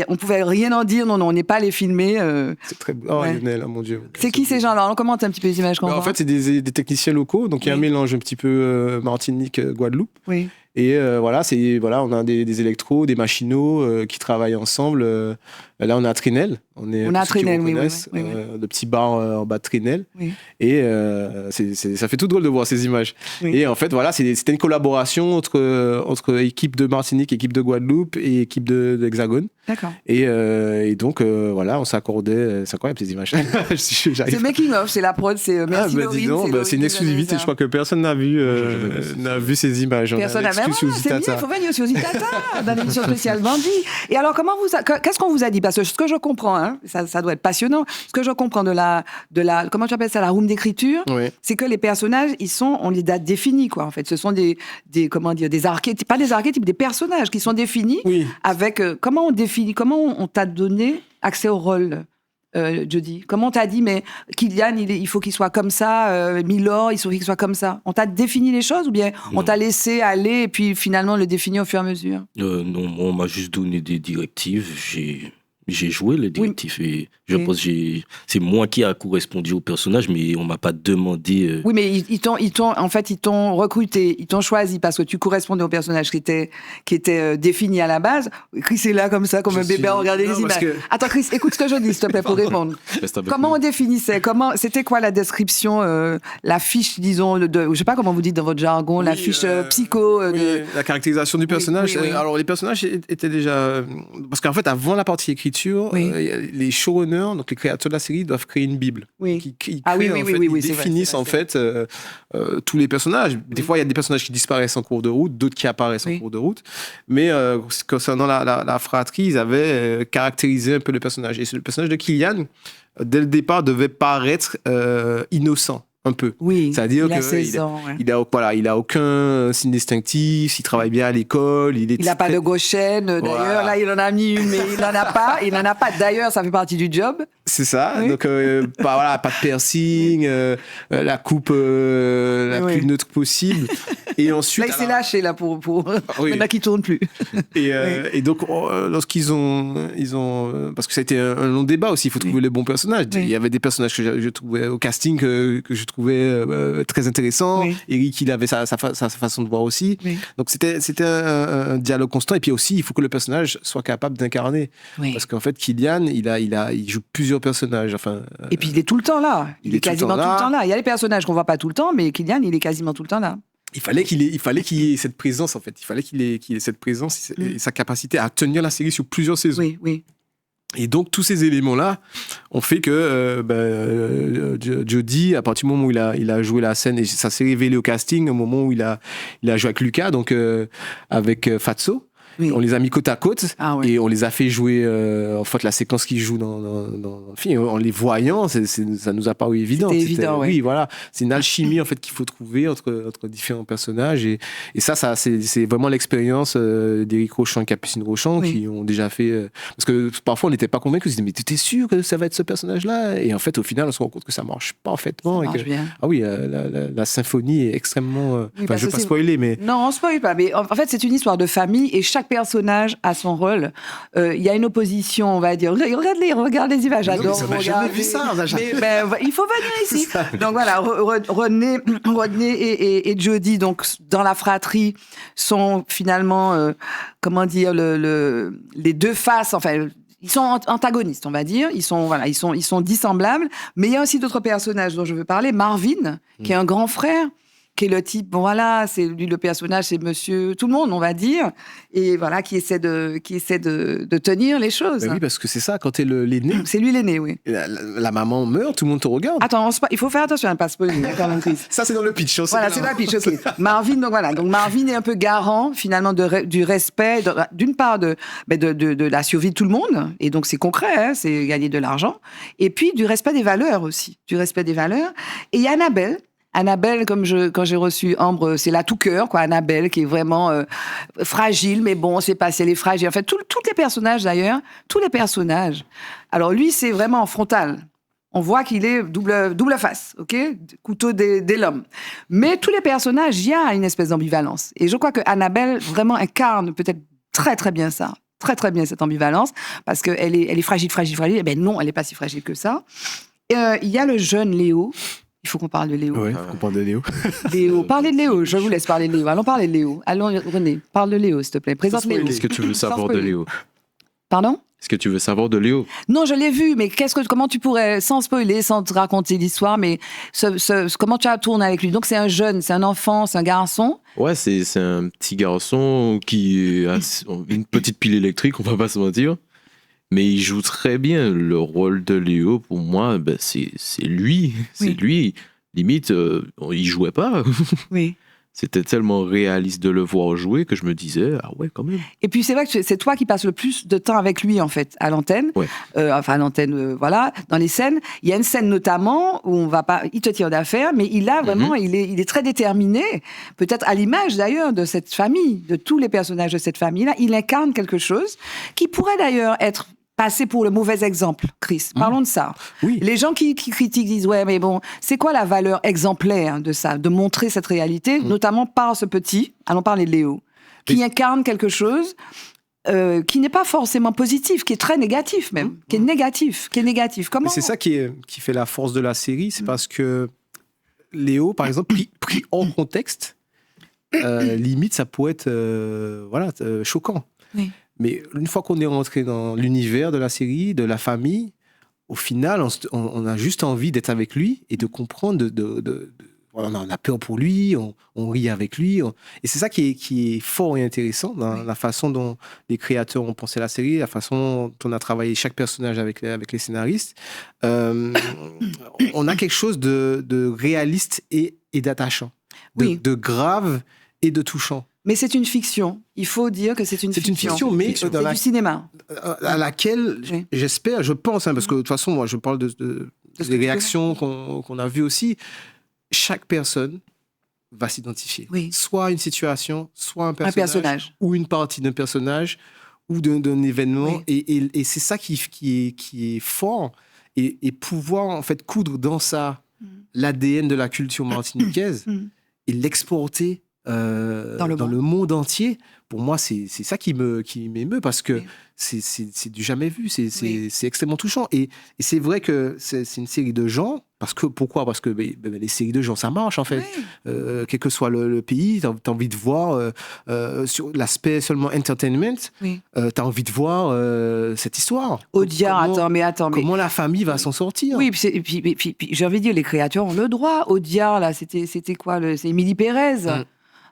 on pouvait rien en dire, non, on n'est pas allé filmer. C'est très beau. Oh, Lionel, mon Dieu. C'est qui ces gens-là? On commente un petit peu les images qu'on voit. En fait, c'est des techniciens locaux, donc il y a un mélange un petit peu Martinique, Guadeloupe. Oui. Et on a des électros, des machinaux qui travaillent ensemble. Là, on est à Trinel. On est à Trinel, oui. Le petit bar en bas de Trinel. Oui. Et ça fait tout drôle de voir ces images. Oui. Et en fait, voilà, c'était une collaboration entre équipe de Martinique, équipe de Guadeloupe et équipe de l'Hexagone. D'accord. Et donc, voilà, on s'accordait. C'est incroyable ces images. C'est making of, c'est la prod, c'est merci Laurine. C'est une exclusivité. Je crois que personne n'a vu ces images. Personne n'a vu. C'est bien, il faut venir sur Zitata dans l'émission spéciale Bandit. Et alors, qu'est-ce qu'on vous a dit? Parce que ce que je comprends, hein, ça doit être passionnant, ce que je comprends de la comment tu appelles ça, la room d'écriture, c'est que les personnages, on les a définis, quoi, en fait. Ce sont des archétypes, pas des archétypes, des personnages qui sont définis avec, comment on t'a donné accès au rôle? Jody, comment on t'a dit, mais Kylian, il faut qu'il soit comme ça, Milord, il faut qu'il soit comme ça? On t'a défini les choses ou bien on t'a laissé aller et puis finalement le définir au fur et à mesure? Non, on m'a juste donné des directives. J'ai joué le détective et je pense que c'est moi qui a correspondu au personnage, mais on m'a pas demandé. Oui, mais ils t'ont recruté, ils t'ont choisi parce que tu correspondais au personnage qui était défini à la base. Chris est là comme ça, comme un bébé à regarder les images. Attends, Chris, écoute ce que je dis, s'il te plaît, pour répondre. Comment on définissait? C'était quoi la description, la fiche, disons, je sais pas comment vous dites dans votre jargon, la fiche psycho. La caractérisation du personnage. Oui. Alors, les personnages étaient déjà. Parce qu'en fait, avant la partie écriture, les showrunners, donc les créateurs de la série, doivent créer une Bible. Oui. Ils définissent en fait tous les personnages. Des fois, il y a des personnages qui disparaissent en cours de route, d'autres qui apparaissent en cours de route. Mais concernant la fratrie, ils avaient caractérisé un peu le personnage. Et le personnage de Kylian, dès le départ, devait paraître innocent. Un peu. Oui, c'est-à-dire il a 16 ans. Il a aucun signe distinctif, il travaille bien à l'école. Il n'a pas de gauchaine, d'ailleurs. Là, il en a mis une, mais il n'en a pas. Il n'en a pas. D'ailleurs, ça fait partie du job. C'est ça. Oui. Donc, pas de piercing, la coupe la plus neutre possible. Et ensuite. Là, il s'est lâché, là, pour... Maintenant qu'il ne tourne plus. Et donc, lorsqu'ils ont. Parce que ça a été un long débat aussi, il faut trouver les bons personnages. Il y avait des personnages que je trouvais au casting que je trouvais très intéressant. Eric, il avait sa façon de voir aussi. Donc c'était un dialogue constant. Et puis aussi, il faut que le personnage soit capable d'incarner. Parce qu'en fait, Kylian, il joue plusieurs personnages. Et puis il est tout le temps là. Il est quasiment tout le temps là. Il y a des personnages qu'on voit pas tout le temps, mais Kylian, il est quasiment tout le temps là. Il fallait qu'il ait cette présence, en fait. Il fallait qu'il ait cette présence et sa capacité à tenir la série sur plusieurs saisons. Oui. Et donc, tous ces éléments-là ont fait que Jody, à partir du moment où il a joué la scène, et ça s'est révélé au casting, au moment où il a joué avec Lucas, donc avec Fatso, on les a mis côte à côte et on les a fait jouer, en fait, la séquence qu'ils jouent dans le film. En les voyant, ça nous a paru évident. C'était évident, oui, voilà. C'est une alchimie, en fait, qu'il faut trouver entre différents personnages. Et ça c'est vraiment l'expérience d'Éric Rochant et Capucine Rochant qui ont déjà fait... parce que parfois, on n'était pas convaincus. On se disait, mais t'es sûr que ça va être ce personnage-là? Et en fait, au final, on se rend compte que ça marche parfaitement. Ça marche bien. Ah oui, la symphonie est extrêmement... je ne vais pas spoiler, mais... Non, on ne spoil pas. Mais en fait, c'est une histoire de famille et chaque personnage a son rôle. Il y a une opposition, on va dire. Regarde les images, j'adore. On n'a jamais vu ça. Il faut venir ici. Donc voilà, Rodney et Jody, donc dans la fratrie, sont finalement, comment dire, les deux faces. Enfin, ils sont antagonistes, on va dire. Ils sont dissemblables. Mais il y a aussi d'autres personnages dont je veux parler. Marvin, qui est un grand frère, qui est le type, c'est lui le personnage, c'est monsieur tout le monde, on va dire, et voilà, qui essaie de tenir les choses. Oui, parce que c'est ça, quand t'es l'aîné. C'est lui l'aîné, oui. La maman meurt, tout le monde te regarde. Attends, il faut faire attention à ne pas spoiler, quand même, Chris. Ça, c'est dans le pitch. Voilà, c'est dans le pitch, ok. Marvin, donc Marvin est un peu garant, finalement, du respect, d'une part, de la survie de tout le monde, et donc c'est concret, hein, c'est gagner de l'argent, et puis du respect des valeurs aussi, Et il y a Annabelle, quand j'ai reçu Ambre, c'est la tout cœur, quoi. Annabelle, qui est vraiment fragile, mais bon, c'est pas si elle est fragile. En fait, tous les personnages, d'ailleurs, Alors lui, c'est vraiment en frontal. On voit qu'il est double face, ok, couteau des l'homme. Mais tous les personnages, il y a une espèce d'ambivalence. Et je crois que Annabelle vraiment incarne peut-être très très bien ça. Très très bien cette ambivalence, parce qu'elle est fragile. Eh ben non, elle n'est pas si fragile que ça. Il y a le jeune Léo. Il faut qu'on parle de Léo. Oui, il faut qu'on parle de Léo. Parlez de Léo, je vous laisse parler de Léo. Allons parler de Léo. Allons, René, parle de Léo, s'il te plaît. Présente Léo. Qu'est-ce que tu veux savoir de Léo? Pardon? Est-ce que tu veux savoir de Léo? Non, je l'ai vu, mais comment tu pourrais, sans spoiler, sans te raconter l'histoire, mais comment tu as tourné avec lui? Donc c'est un jeune, c'est un enfant, c'est un garçon? Ouais, c'est un petit garçon qui a une petite pile électrique, on va pas se mentir. Mais il joue très bien le rôle de Léo. Pour moi, c'est lui. C'est lui. Limite, il jouait pas. Oui. C'était tellement réaliste de le voir jouer que je me disais, ah ouais, quand même. Et puis c'est vrai que c'est toi qui passes le plus de temps avec lui, en fait, à l'antenne. Ouais. À l'antenne, voilà, dans les scènes. Il y a une scène notamment où il te tire d'affaire, mais il a vraiment, il est très déterminé, peut-être à l'image d'ailleurs de cette famille, de tous les personnages de cette famille-là. Il incarne quelque chose qui pourrait d'ailleurs être passé pour le mauvais exemple, Chris. Parlons de ça. Oui. Les gens qui critiquent disent, ouais, mais bon, c'est quoi la valeur exemplaire de ça, de montrer cette réalité, notamment par ce petit, allons parler de Léo, qui incarne quelque chose qui n'est pas forcément positif, qui est très négatif même, qui est négatif. Comment Mais c'est ça qui fait la force de la série, c'est parce que Léo, par exemple, pris hors contexte, limite, ça pourrait être choquant. Oui. Mais une fois qu'on est rentré dans l'univers de la série, de la famille, au final, on a juste envie d'être avec lui et de comprendre, on a peur pour lui, on rit avec lui. Et c'est ça qui est fort et intéressant dans la façon dont les créateurs ont pensé la série, la façon dont on a travaillé chaque personnage avec les scénaristes. On a quelque chose de réaliste et d'attachant, de grave et de touchant. Mais c'est une fiction. Il faut dire que c'est une fiction. C'est une fiction, mais c'est du cinéma. À laquelle, j'espère, je pense, parce que de toute façon, moi, je parle des réactions qu'on a vues aussi. Chaque personne va s'identifier. Soit une situation, soit un personnage. Ou une partie d'un personnage, ou d'un événement. Et c'est ça qui est fort. Et pouvoir, en fait, coudre dans ça l'ADN de la culture martiniquaise et l'exporter dans le monde entier, pour moi, c'est ça qui m'émeut, parce que c'est du jamais vu, c'est extrêmement touchant. Et c'est vrai que c'est une série de gens. Pourquoi ? Parce que les séries de gens, ça marche, en fait. Quel que soit le pays, tu as envie de voir, sur l'aspect seulement entertainment, tu as envie de voir cette histoire. Audiard, comment la famille va s'en sortir. Oui, puis j'ai envie de dire, les créateurs ont le droit. Audiard, là, c'était quoi c'est Émilie Pérez.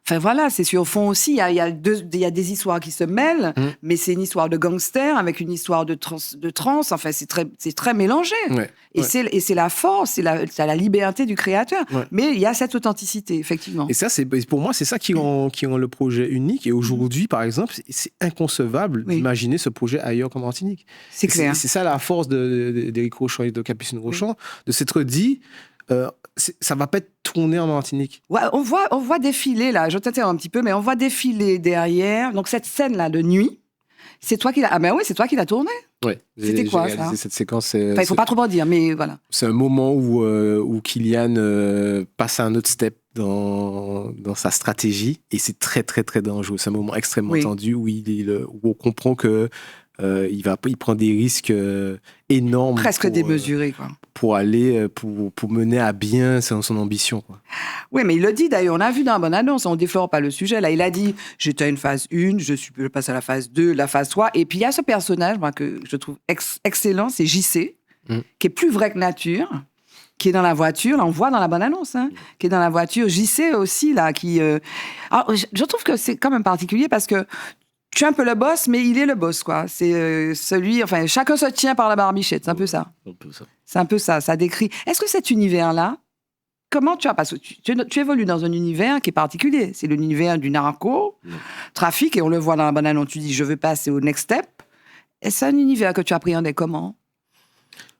Enfin voilà, c'est sur fond aussi, il y a des histoires qui se mêlent, mais c'est une histoire de gangster avec une histoire de trans, enfin c'est très mélangé. C'est la force, c'est la liberté du créateur. Mais il y a cette authenticité, effectivement. Et ça, pour moi, c'est ça qui rend le projet unique. Et aujourd'hui, par exemple, c'est inconcevable d'imaginer ce projet ailleurs qu'en Martinique. C'est clair. C'est ça la force d'Éric Rochon et de Capucine Rochon, de s'être dit... ça va pas être tourné en Martinique. Ouais, on voit défiler, là, je t'interromps un petit peu, mais on voit défiler derrière, donc cette scène-là de nuit, c'est toi qui l'as... Ah ben oui, c'est toi qui l'as tournée. Ouais. C'était quoi, ça ? Cette séquence... il faut pas trop en dire, mais voilà. C'est un moment où Kylian passe à un autre step dans sa stratégie, et c'est très, très, très dangereux. C'est un moment extrêmement tendu où on comprend que il prend des risques énormes. Presque démesurés, quoi. Pour aller, pour mener à bien son ambition, quoi. Oui, mais il le dit d'ailleurs, on a vu dans la bonne annonce, on ne déflore pas le sujet. Là, il a dit, j'étais à une phase 1, je passe à la phase 2, la phase 3. Et puis, il y a ce personnage, moi, que je trouve excellent, c'est JC, qui est plus vrai que nature, qui est dans la voiture, là, on voit dans la bonne annonce, qui est dans la voiture. JC aussi, là, qui... Alors, je trouve que c'est quand même particulier parce que tu es un peu le boss, mais il est le boss, quoi. C'est celui... Enfin, chacun se tient par la barbichette, c'est un peu ça. C'est un peu ça, ça décrit... Est-ce que cet univers-là, comment tu as... Parce que tu évolues dans un univers qui est particulier. C'est l'univers du narco-trafic, et on le voit dans la bonne annonce. Tu dis, je veux passer au next step. Est-ce un univers que tu appréhendais comment ?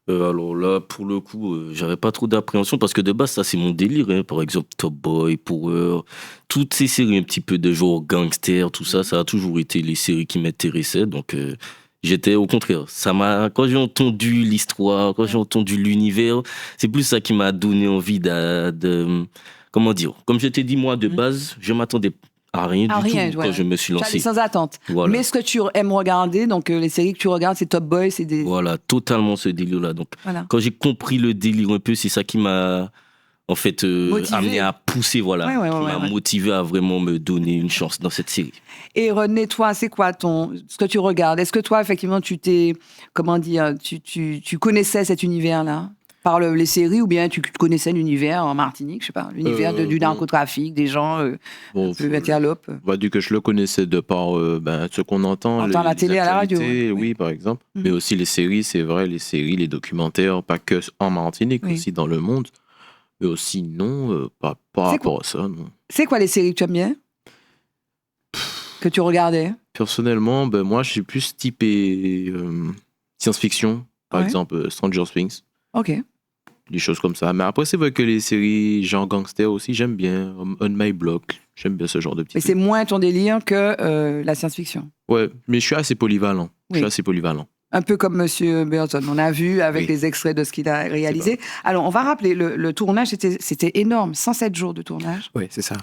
Alors là, pour le coup, j'avais pas trop d'appréhension parce que de base, ça c'est mon délire. Par exemple, Top Boy, Power, toutes ces séries un petit peu de genre gangster, tout ça, ça a toujours été les séries qui m'intéressaient. Donc j'étais au contraire. Quand j'ai entendu l'histoire, quand j'ai entendu l'univers, c'est plus ça qui m'a donné envie de comment dire. Comme je t'ai dit, moi, de base, je m'attendais à rien du tout quand je me suis lancé. Sans attente. Voilà. Mais ce que tu aimes regarder, donc les séries que tu regardes, c'est Top Boy, c'est des... Voilà, totalement ce délire-là. Donc, quand j'ai compris le délire un peu, c'est ça qui m'a, en fait, amené à pousser, qui m'a motivé à vraiment me donner une chance dans cette série. Et René, toi, c'est quoi ce que tu regardes ? Est-ce que toi, effectivement, tu connaissais cet univers-là ? Par les séries, ou bien tu connaissais l'univers en Martinique, je sais pas, l'univers du narcotrafic, des gens interlopes. On va dire que je le connaissais de par ce qu'on entend. À la télé, à la radio. Oui, par exemple. Mais aussi les séries, c'est vrai, les documentaires, pas que en Martinique, aussi dans le monde. Mais aussi, non, pas rapport à ça, non. C'est quoi les séries que tu aimes bien ? Que tu regardais ? Personnellement, moi, je suis plus typé science-fiction, par exemple Stranger Things. Ok. Des choses comme ça. Mais après, c'est vrai que les séries genre gangster aussi, j'aime bien. On My Block, j'aime bien ce genre de petits. Mais c'est moins ton délire que la science-fiction. Ouais, mais je suis assez polyvalent. Un peu comme Monsieur Burton. On a vu avec les extraits de ce qu'il a réalisé. Alors, on va rappeler, le tournage, c'était énorme. 107 jours de tournage. Oui, c'est ça.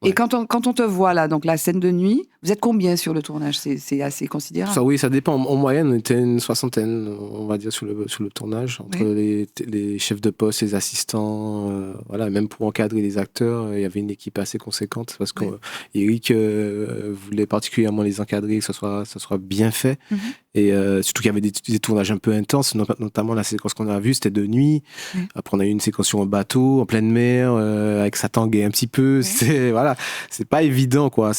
Et quand on te voit là, donc la scène de nuit, vous êtes combien sur le tournage? C'est assez considérable. Ça, oui, ça dépend. En moyenne, on était une 60aine, on va dire, sur le tournage, entre les chefs de poste, les assistants, voilà, même pour encadrer les acteurs, il y avait une équipe assez conséquente parce qu'Éric voulait particulièrement les encadrer, que ça soit bien fait. Et surtout qu'il y avait des tournages un peu intenses, notamment la séquence qu'on a vue, c'était de nuit. Après, on a eu une séquence sur un bateau, en pleine mer, avec ça tanguait un petit peu. Voilà, c'est pas évident, quoi.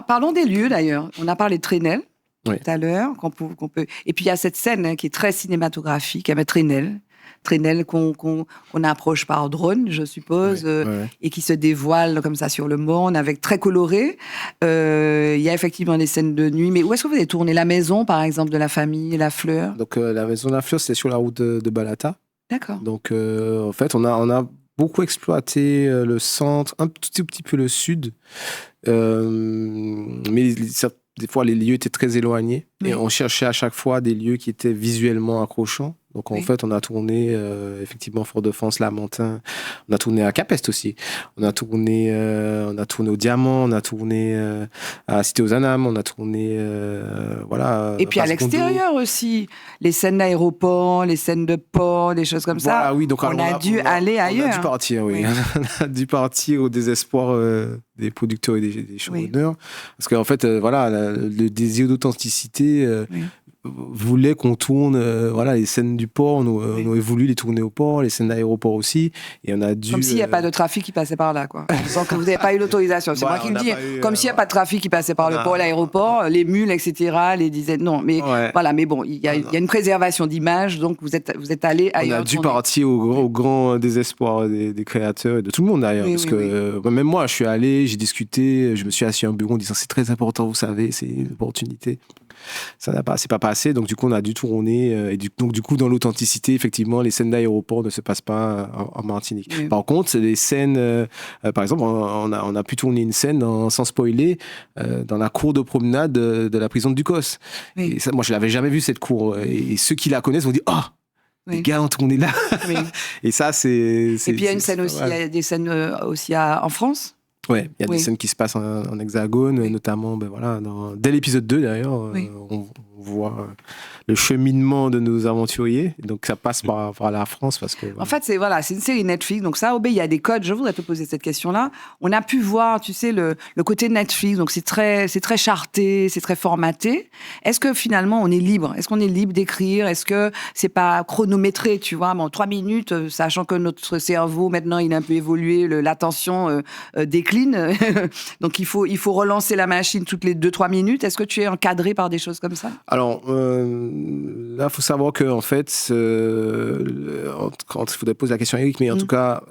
Parlons des lieux, d'ailleurs. On a parlé de Trenel tout à l'heure. Qu'on peut... Et puis, il y a cette scène qui est très cinématographique, avec Trenel qu'on approche par drone, je suppose, et qui se dévoile comme ça sur le monde, avec très coloré. Il y a effectivement des scènes de nuit. Mais où est-ce que vous avez tourné? La maison, par exemple, de la famille, La Fleur? Donc, la maison de La Fleur, c'était sur la route de Balata. D'accord. Donc, en fait, on a beaucoup exploité le centre, un tout petit peu le sud. Mais des fois, les lieux étaient très éloignés. Et on cherchait à chaque fois des lieux qui étaient visuellement accrochants. Donc, en fait, on a tourné, effectivement, Fort-de-France, Lamentin. On a tourné à Capest aussi. On a tourné au Diamant. On a tourné à Cité-aux-Anames. On a tourné, voilà. Et puis à l'extérieur aussi. Les scènes d'aéroport, les scènes de port, des choses comme ça. Oui, donc on a dû aller ailleurs. On a dû partir, oui. On a dû partir au désespoir des producteurs et des showrunners. Parce qu'en fait, voilà, le désir d'authenticité voulait qu'on tourne les scènes du port. On aurait voulu les tourner au port, les scènes d'aéroport aussi. Et on a dû... Comme s'il n'y a pas de trafic qui passait par là, quoi. Sans que vous n'avez pas eu l'autorisation. C'est moi qui le dis. Comme s'il n'y a pas de trafic qui passait par le port, l'aéroport, les mules, etc., les dizaines... Non, mais voilà. Mais bon, il y a une préservation d'image, donc vous êtes allé ailleurs. On a dû partir au grand désespoir des créateurs et de tout le monde, d'ailleurs. Parce que même moi, je suis allé, j'ai discuté, je me suis assis à un bureau en disant c'est très important, vous savez, c'est une opportunité. C'est pas passé, donc du coup on a dû tourner et donc du coup dans l'authenticité, effectivement, les scènes d'aéroport ne se passent pas en Martinique. Par contre, c'est des scènes, par exemple, on a pu tourner une scène sans spoiler dans la cour de promenade de la prison de Ducos. Et ça, moi je l'avais jamais vu, cette cour, et ceux qui la connaissent vont dire les gars ont tourné là. Et ça c'est et puis il y a une scène aussi, il y a des scènes aussi en France. Ouais, il y a des scènes qui se passent en hexagone, notamment dès l'épisode 2 d'ailleurs, on voit le cheminement de nos aventuriers. Donc ça passe par la France parce que... En fait, c'est une série Netflix, donc ça obéit à des codes. Je voudrais te poser cette question-là. On a pu voir, tu sais, le côté Netflix, donc c'est très charté, c'est très formaté. Est-ce que finalement on est libre? Est-ce qu'on est libre d'écrire? Est-ce que c'est pas chronométré, tu vois, 3 minutes, sachant que notre cerveau maintenant il a un peu évolué, l'attention décline, donc il faut relancer la machine toutes les 2-3 minutes. Est-ce que tu es encadré par des choses comme ça? Alors, là, il faut savoir que, en fait, il faudrait poser la question à Eric, mais en tout cas,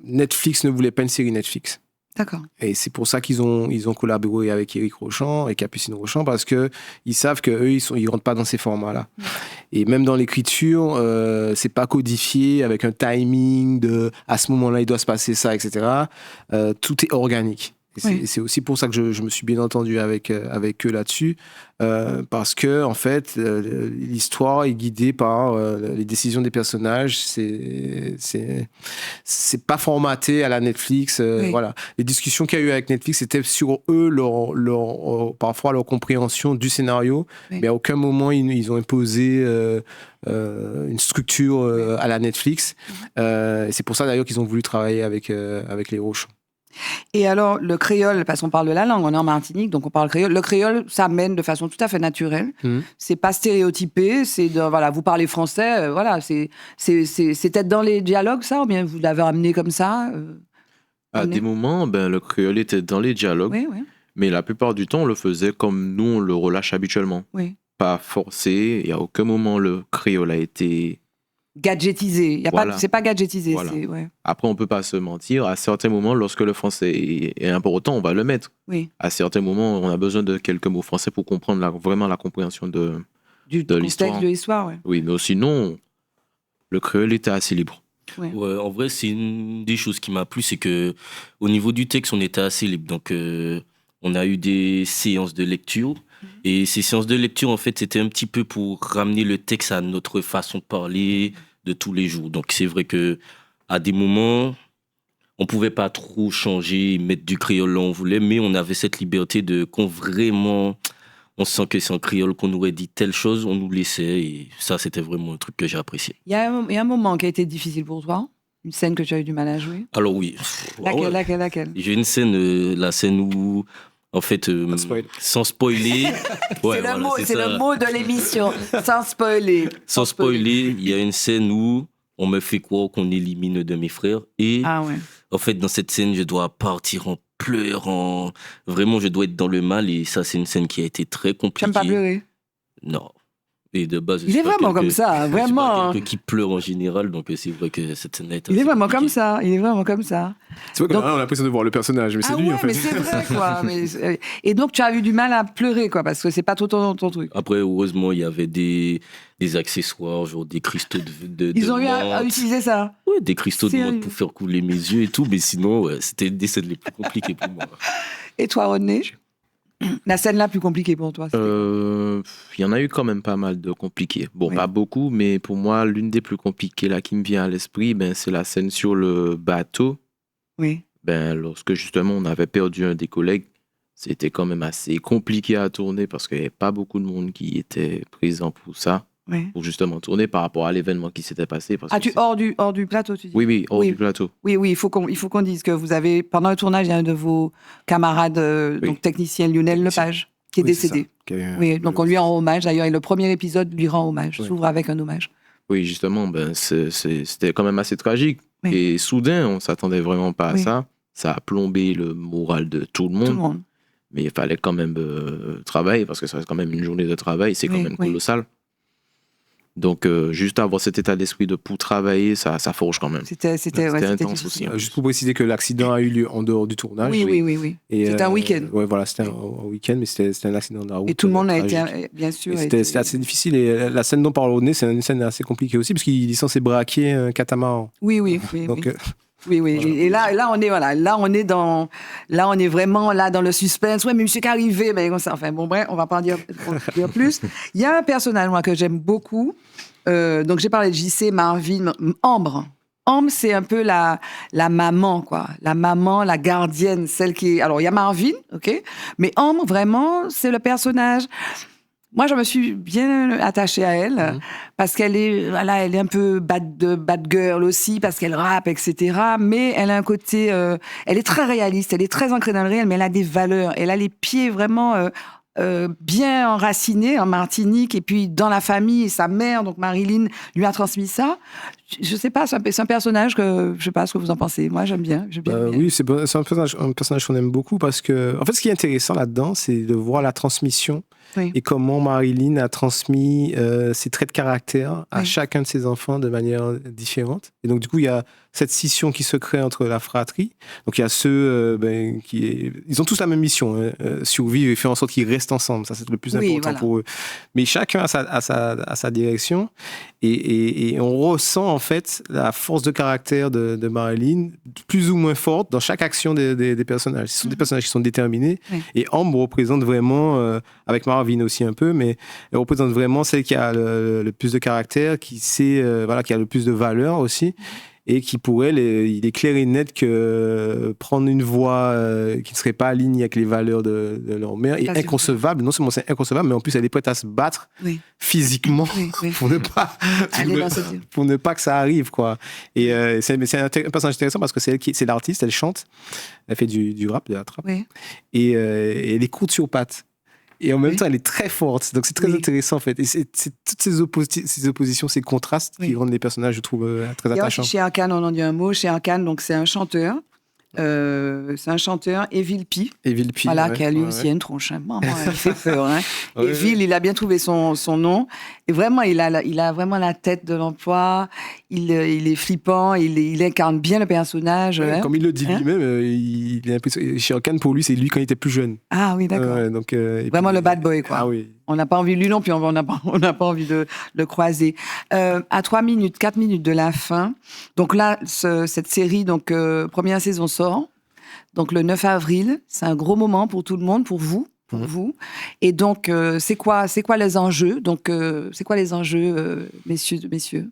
Netflix ne voulait pas une série Netflix. D'accord. Et c'est pour ça qu'ils ont collaboré avec Éric Rochant et Capucine Rochant, parce qu'ils savent qu'eux, ils rentrent pas dans ces formats-là. Et même dans l'écriture, c'est pas codifié avec un timing de à ce moment-là, il doit se passer ça, etc. Tout est organique. Et c'est aussi pour ça que je me suis bien entendu avec eux là-dessus, parce que en fait l'histoire est guidée par les décisions des personnages. C'est pas formaté à la Netflix. Voilà, les discussions qu'il y a eu avec Netflix, c'était sur eux, parfois leur compréhension du scénario, mais à aucun moment ils ont imposé une structure à la Netflix. C'est pour ça d'ailleurs qu'ils ont voulu travailler avec les Rochons. Et alors, le créole, parce qu'on parle de la langue, on est en Martinique, donc on parle créole. Le créole s'amène de façon tout à fait naturelle. C'est pas stéréotypé, vous parlez français, c'est peut-être dans les dialogues, ça, ou bien vous l'avez amené comme ça À des moments, le créole était dans les dialogues, mais la plupart du temps, on le faisait comme nous, on le relâche habituellement. Pas forcé, il n'y a aucun moment le créole a été... gadgetisé. C'est pas gadgetisé. Voilà. Après, on peut pas se mentir. À certains moments, lorsque le français est important, on va le mettre. À certains moments, on a besoin de quelques mots français pour comprendre vraiment la compréhension de l'histoire. De l'histoire, Oui, mais sinon, le créole était assez libre. En vrai, c'est une des choses qui m'a plu, c'est que au niveau du texte, on était assez libre. Donc, on a eu des séances de lecture. Et ces séances de lecture, en fait, c'était un petit peu pour ramener le texte à notre façon de parler de tous les jours. Donc, c'est vrai que à des moments, on pouvait pas trop changer, mettre du créole là où on voulait, mais on avait cette liberté de quand vraiment on sent que c'est en créole qu'on aurait dit telle chose, on nous laissait. Et ça, c'était vraiment un truc que j'ai apprécié. Il y a un moment qui a été difficile pour toi? Une scène que tu as eu du mal à jouer? Alors oui. Laquelle? J'ai une scène, la scène où, en fait, sans spoiler. Ouais, c'est le mot de l'émission. Sans spoiler. Sans spoiler, il y a une scène où on me fait croire qu'on élimine de mes frères. Et en fait, dans cette scène, je dois partir en pleurant. Vraiment, je dois être dans le mal. Et ça, c'est une scène qui a été très compliquée. J'aime pas pleurer? Non. Et de base, il est vraiment comme ça, vraiment. Je suis pas quelqu'un qui pleure en général, donc c'est vrai que cette scène est. Il est vraiment comme ça. Il est vraiment comme ça. C'est vrai qu'on a l'impression de voir le personnage, mais c'est lui en fait. Mais c'est vrai quoi. Et donc tu as eu du mal à pleurer quoi, parce que c'est pas tout ton truc. Après, heureusement, il y avait des accessoires, genre des cristaux de Ils ont eu à utiliser ça. Oui, des cristaux de menthe pour faire couler mes yeux et tout, mais sinon, c'était une des scènes les plus compliquées pour moi. Et toi, Rodney? La scène la plus compliquée pour toi? Il y en a eu quand même pas mal de compliquées. Bon, pas beaucoup, mais pour moi, l'une des plus compliquées là qui me vient à l'esprit, c'est la scène sur le bateau. Oui. Lorsque justement on avait perdu un des collègues, c'était quand même assez compliqué à tourner parce qu'il n'y avait pas beaucoup de monde qui était présent pour ça. Oui. Pour justement tourner par rapport à l'événement qui s'était passé. Parce que hors du plateau, tu dis? Oui, hors du plateau. Oui, il faut qu'on dise que vous avez, pendant le tournage, il y a un de vos camarades, donc technicien Lionel Lepage, qui est décédé. Oui, donc on lui rend hommage, d'ailleurs, et le premier épisode lui rend hommage, s'ouvre avec un hommage. Oui, justement, c'était quand même assez tragique. Oui. Et soudain, on ne s'attendait vraiment pas à ça. Ça a plombé le moral de tout le monde. Mais il fallait quand même travailler, parce que ça reste quand même une journée de travail, c'est quand même colossal. Donc, juste avoir cet état d'esprit de pour travailler, ça forge quand même. C'était intense aussi. Juste pour préciser que l'accident a eu lieu en dehors du tournage. Oui. C'était un week-end. Oui, voilà, c'était un week-end, mais c'était un accident de la route. Et tout le monde a été, bien sûr. C'était assez difficile. Et la scène dont parle Rodney, c'est une scène assez compliquée aussi, parce qu'il est censé braquer un catamaran. Oui. Donc, oui. Et là, on est vraiment là dans le suspense. Ouais, mais monsieur qui est arrivé, mais comme ça. Enfin, bon, bref, on va pas en dire plus. Il y a un personnage, moi, que j'aime beaucoup. Donc, j'ai parlé de JC, Marvin, Ambre. Ambre, c'est un peu la maman, quoi. La maman, la gardienne, celle qui est... Alors, il y a Marvin, ok? Mais Ambre, vraiment, c'est le personnage... Moi, je me suis bien attachée à elle parce qu'elle est un peu bad girl aussi, parce qu'elle rappe, etc. Mais elle a un côté... elle est très réaliste, elle est très ancrée dans le réel, mais elle a des valeurs. Elle a les pieds vraiment bien enracinés en Martinique et puis dans la famille. Sa mère, donc Marilyn, lui a transmis ça. Je sais pas, c'est un personnage que... Je sais pas ce que vous en pensez. Moi, j'aime bien. Oui, c'est un personnage qu'on aime beaucoup parce que... En fait, ce qui est intéressant là-dedans, c'est de voir la transmission et comment Marilyn a transmis ses traits de caractère à chacun de ses enfants de manière différente. Et donc, du coup, il y a cette scission qui se crée entre la fratrie. Donc, il y a ceux ils ont tous la même mission, survivre et faire en sorte qu'ils restent ensemble. Ça, c'est le plus important pour eux. Mais chacun a sa direction. Et on ressent, en fait, la force de caractère de Marilyn, plus ou moins forte dans chaque action des personnages. Ce sont des personnages qui sont déterminés. Et Ambre représente vraiment, avec Marvin aussi un peu, mais elle représente vraiment celle qui a le plus de caractère, qui sait, qui a le plus de valeur aussi. Et qui, pour elle, il est clair et net que prendre une voie qui ne serait pas alignée avec les valeurs de leur mère est inconcevable. Non seulement c'est inconcevable, mais en plus, elle est prête à se battre physiquement pour ne pas que ça arrive, quoi. Et c'est un personnage intéressant parce que c'est l'artiste, elle chante, elle fait du rap, de la trap. Et elle est courte sur pattes. Et en même temps, elle est très forte. Donc, c'est très intéressant, en fait. Et c'est toutes ces oppositions, ces contrastes qui rendent les personnages, je trouve, très attachants. Chez Arcane, on en dit un mot. Chez Arcane, donc, c'est un chanteur. Evil P. Voilà, qui a lui aussi une tronche. Maman, il fait peur. Evil, il a bien trouvé son nom. Et vraiment, il a vraiment la tête de l'emploi. Il est flippant. Il incarne bien le personnage. Comme il le dit lui-même, chez Arcane, pour lui, c'est lui quand il était plus jeune. Ah oui, d'accord. Vraiment le bad boy, quoi. Ah oui. On n'a pas envie de lui non plus, on n'a pas envie de le croiser. À 4 minutes de la fin, donc là, cette série, donc première saison sort, donc le 9 avril, c'est un gros moment pour tout le monde, pour vous. Et donc, c'est quoi les enjeux? Donc, c'est quoi les enjeux, messieurs?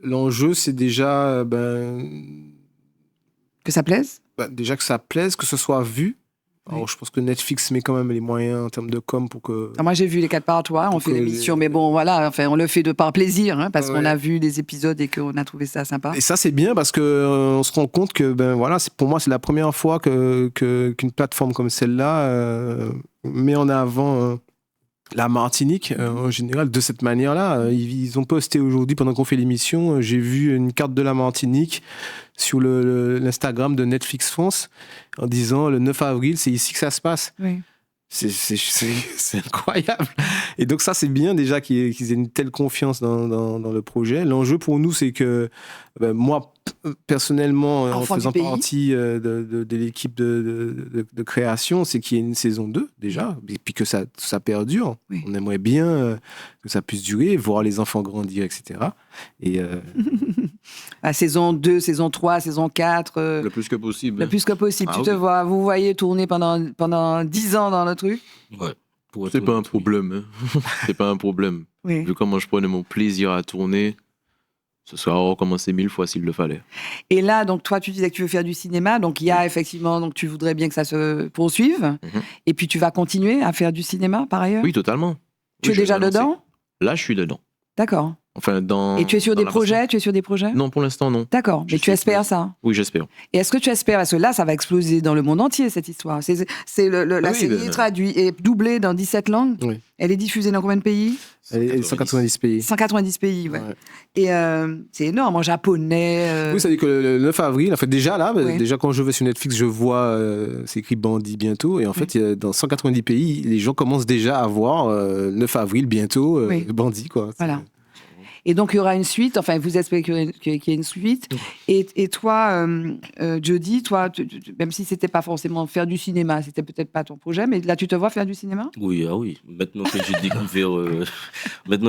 L'enjeu, c'est déjà Que ça plaise? Déjà que ça plaise, que ce soit vu. Alors, je pense que Netflix met quand même les moyens en termes de com pour que... Moi, j'ai vu les 4 parts, toi, on fait l'émission, mais bon, voilà, enfin, on le fait par plaisir, hein, parce qu'on a vu des épisodes et qu'on a trouvé ça sympa. Et ça, c'est bien parce qu'on se rend compte que, pour moi, c'est la première fois qu'une plateforme comme celle-là met en avant la Martinique, en général, de cette manière-là. Ils ont posté aujourd'hui, pendant qu'on fait l'émission, j'ai vu une carte de la Martinique sur l'Instagram de Netflix France en disant le 9 avril, c'est ici que ça se passe. Oui. C'est incroyable. Et donc ça, c'est bien déjà qu'ils aient une telle confiance dans le projet. L'enjeu pour nous, c'est que moi, personnellement, en faisant partie de l'équipe de création, c'est qu'il y ait une saison 2 déjà, et puis que ça perdure. Oui. On aimerait bien que ça puisse durer, voir les enfants grandir, etc. Et saison 2, saison 3, saison 4. Le plus que possible. Le plus que possible. Vous voyez tourner pendant 10 ans dans le truc? Ouais. C'est pas un problème. Hein. C'est pas un problème. Oui. Vu comment je prenais mon plaisir à tourner, ce serait à recommencer 1000 fois s'il le fallait. Et là, donc toi, tu disais que tu veux faire du cinéma. Donc il y a effectivement, donc tu voudrais bien que ça se poursuive. Mm-hmm. Et puis tu vas continuer à faire du cinéma par ailleurs? Oui, totalement. Tu es déjà dedans? Là, je suis dedans. D'accord. Enfin, et tu es sur des projets? Non, pour l'instant, non. D'accord. Mais tu espères ça? Oui, j'espère. Et est-ce que tu espères, parce que là, ça va exploser dans le monde entier, cette histoire. La série est traduite et doublée dans 17 langues. Oui. Elle est diffusée dans combien de pays? Elle est 190 pays. 190 pays, ouais. Et c'est énorme, en japonais. Oui, ça dit que le 9 avril, en fait, déjà là, déjà quand je vais sur Netflix, je vois, c'est écrit Bandit bientôt. Et en fait, dans 190 pays, les gens commencent déjà à voir 9 avril bientôt, Bandit, quoi. Voilà. Et donc, il y aura une suite. Enfin, vous espérez qu'il y ait une suite. Et toi, Jody, même si c'était pas forcément faire du cinéma, c'était peut-être pas ton projet, mais là, tu te vois faire du cinéma? Oui, oui. Maintenant que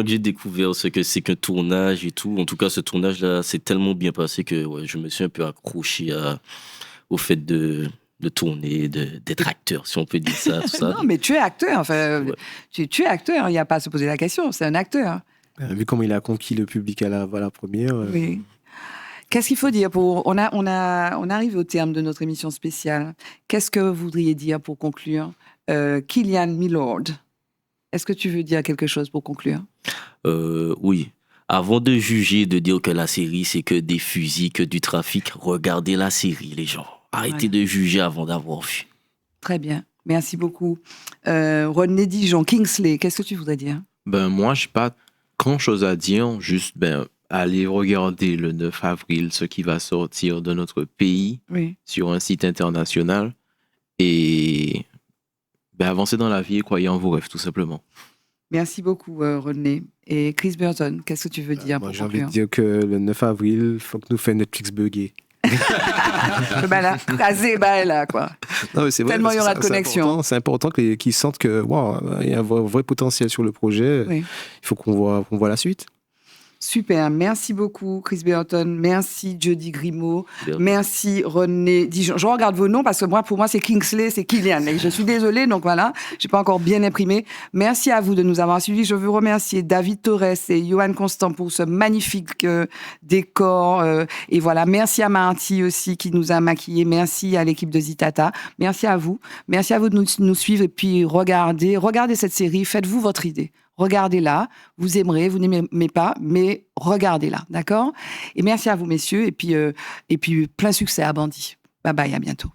j'ai découvert ce que c'est qu'un tournage et tout, en tout cas, ce tournage-là, c'est tellement bien passé que je me suis un peu accroché au fait de tourner, d'être acteur, si on peut dire ça. Tout ça. Non, mais tu es acteur. Enfin, tu es acteur. Il n'y a pas à se poser la question. C'est un acteur. Vu comment il a conquis le public à la première. Oui. Qu'est-ce qu'il faut dire on arrive au terme de notre émission spéciale. Qu'est-ce que vous voudriez dire pour conclure? Kylian Milord, est-ce que tu veux dire quelque chose pour conclure? Oui. Avant de juger, de dire que la série, c'est que des fusils, que du trafic, regardez la série, les gens. Arrêtez de juger avant d'avoir vu. Très bien. Merci beaucoup. Rodney Dijon, Kingsley, qu'est-ce que tu voudrais dire? Moi, je n'ai pas grand-chose à dire, juste aller regarder le 9 avril ce qui va sortir de notre pays sur un site international et avancer dans la vie et croyer en vos rêves, tout simplement. Merci beaucoup, Rodney. Et Chris Burton, qu'est-ce que tu veux dire pour j'ai envie de dire que le 9 avril, il faut que nous fassions Netflix bugger. Là, là, quoi. Non, mais c'est vrai, tellement il y aura de connexion. C'est important qu'ils sentent qu'il y a un vrai potentiel sur le projet. Il faut qu'on voit la suite. Super, merci beaucoup Chris Burton, merci Jody Grimaud, merci Rodney Dijon. Je regarde vos noms parce que pour moi c'est Kingsley, c'est Kylian. Et je suis désolée, donc voilà, j'ai pas encore bien imprimé. Merci à vous de nous avoir suivis. Je veux remercier David Torres et Johan Constant pour ce magnifique décor. Et voilà, merci à Marty aussi qui nous a maquillés. Merci à l'équipe de Zitata. Merci à vous de nous suivre et puis regardez cette série, faites-vous votre idée. Regardez-la, vous aimerez, vous n'aimez pas, mais regardez-la, d'accord? Et merci à vous, messieurs, et puis plein succès à Bandit. Bye bye, à bientôt.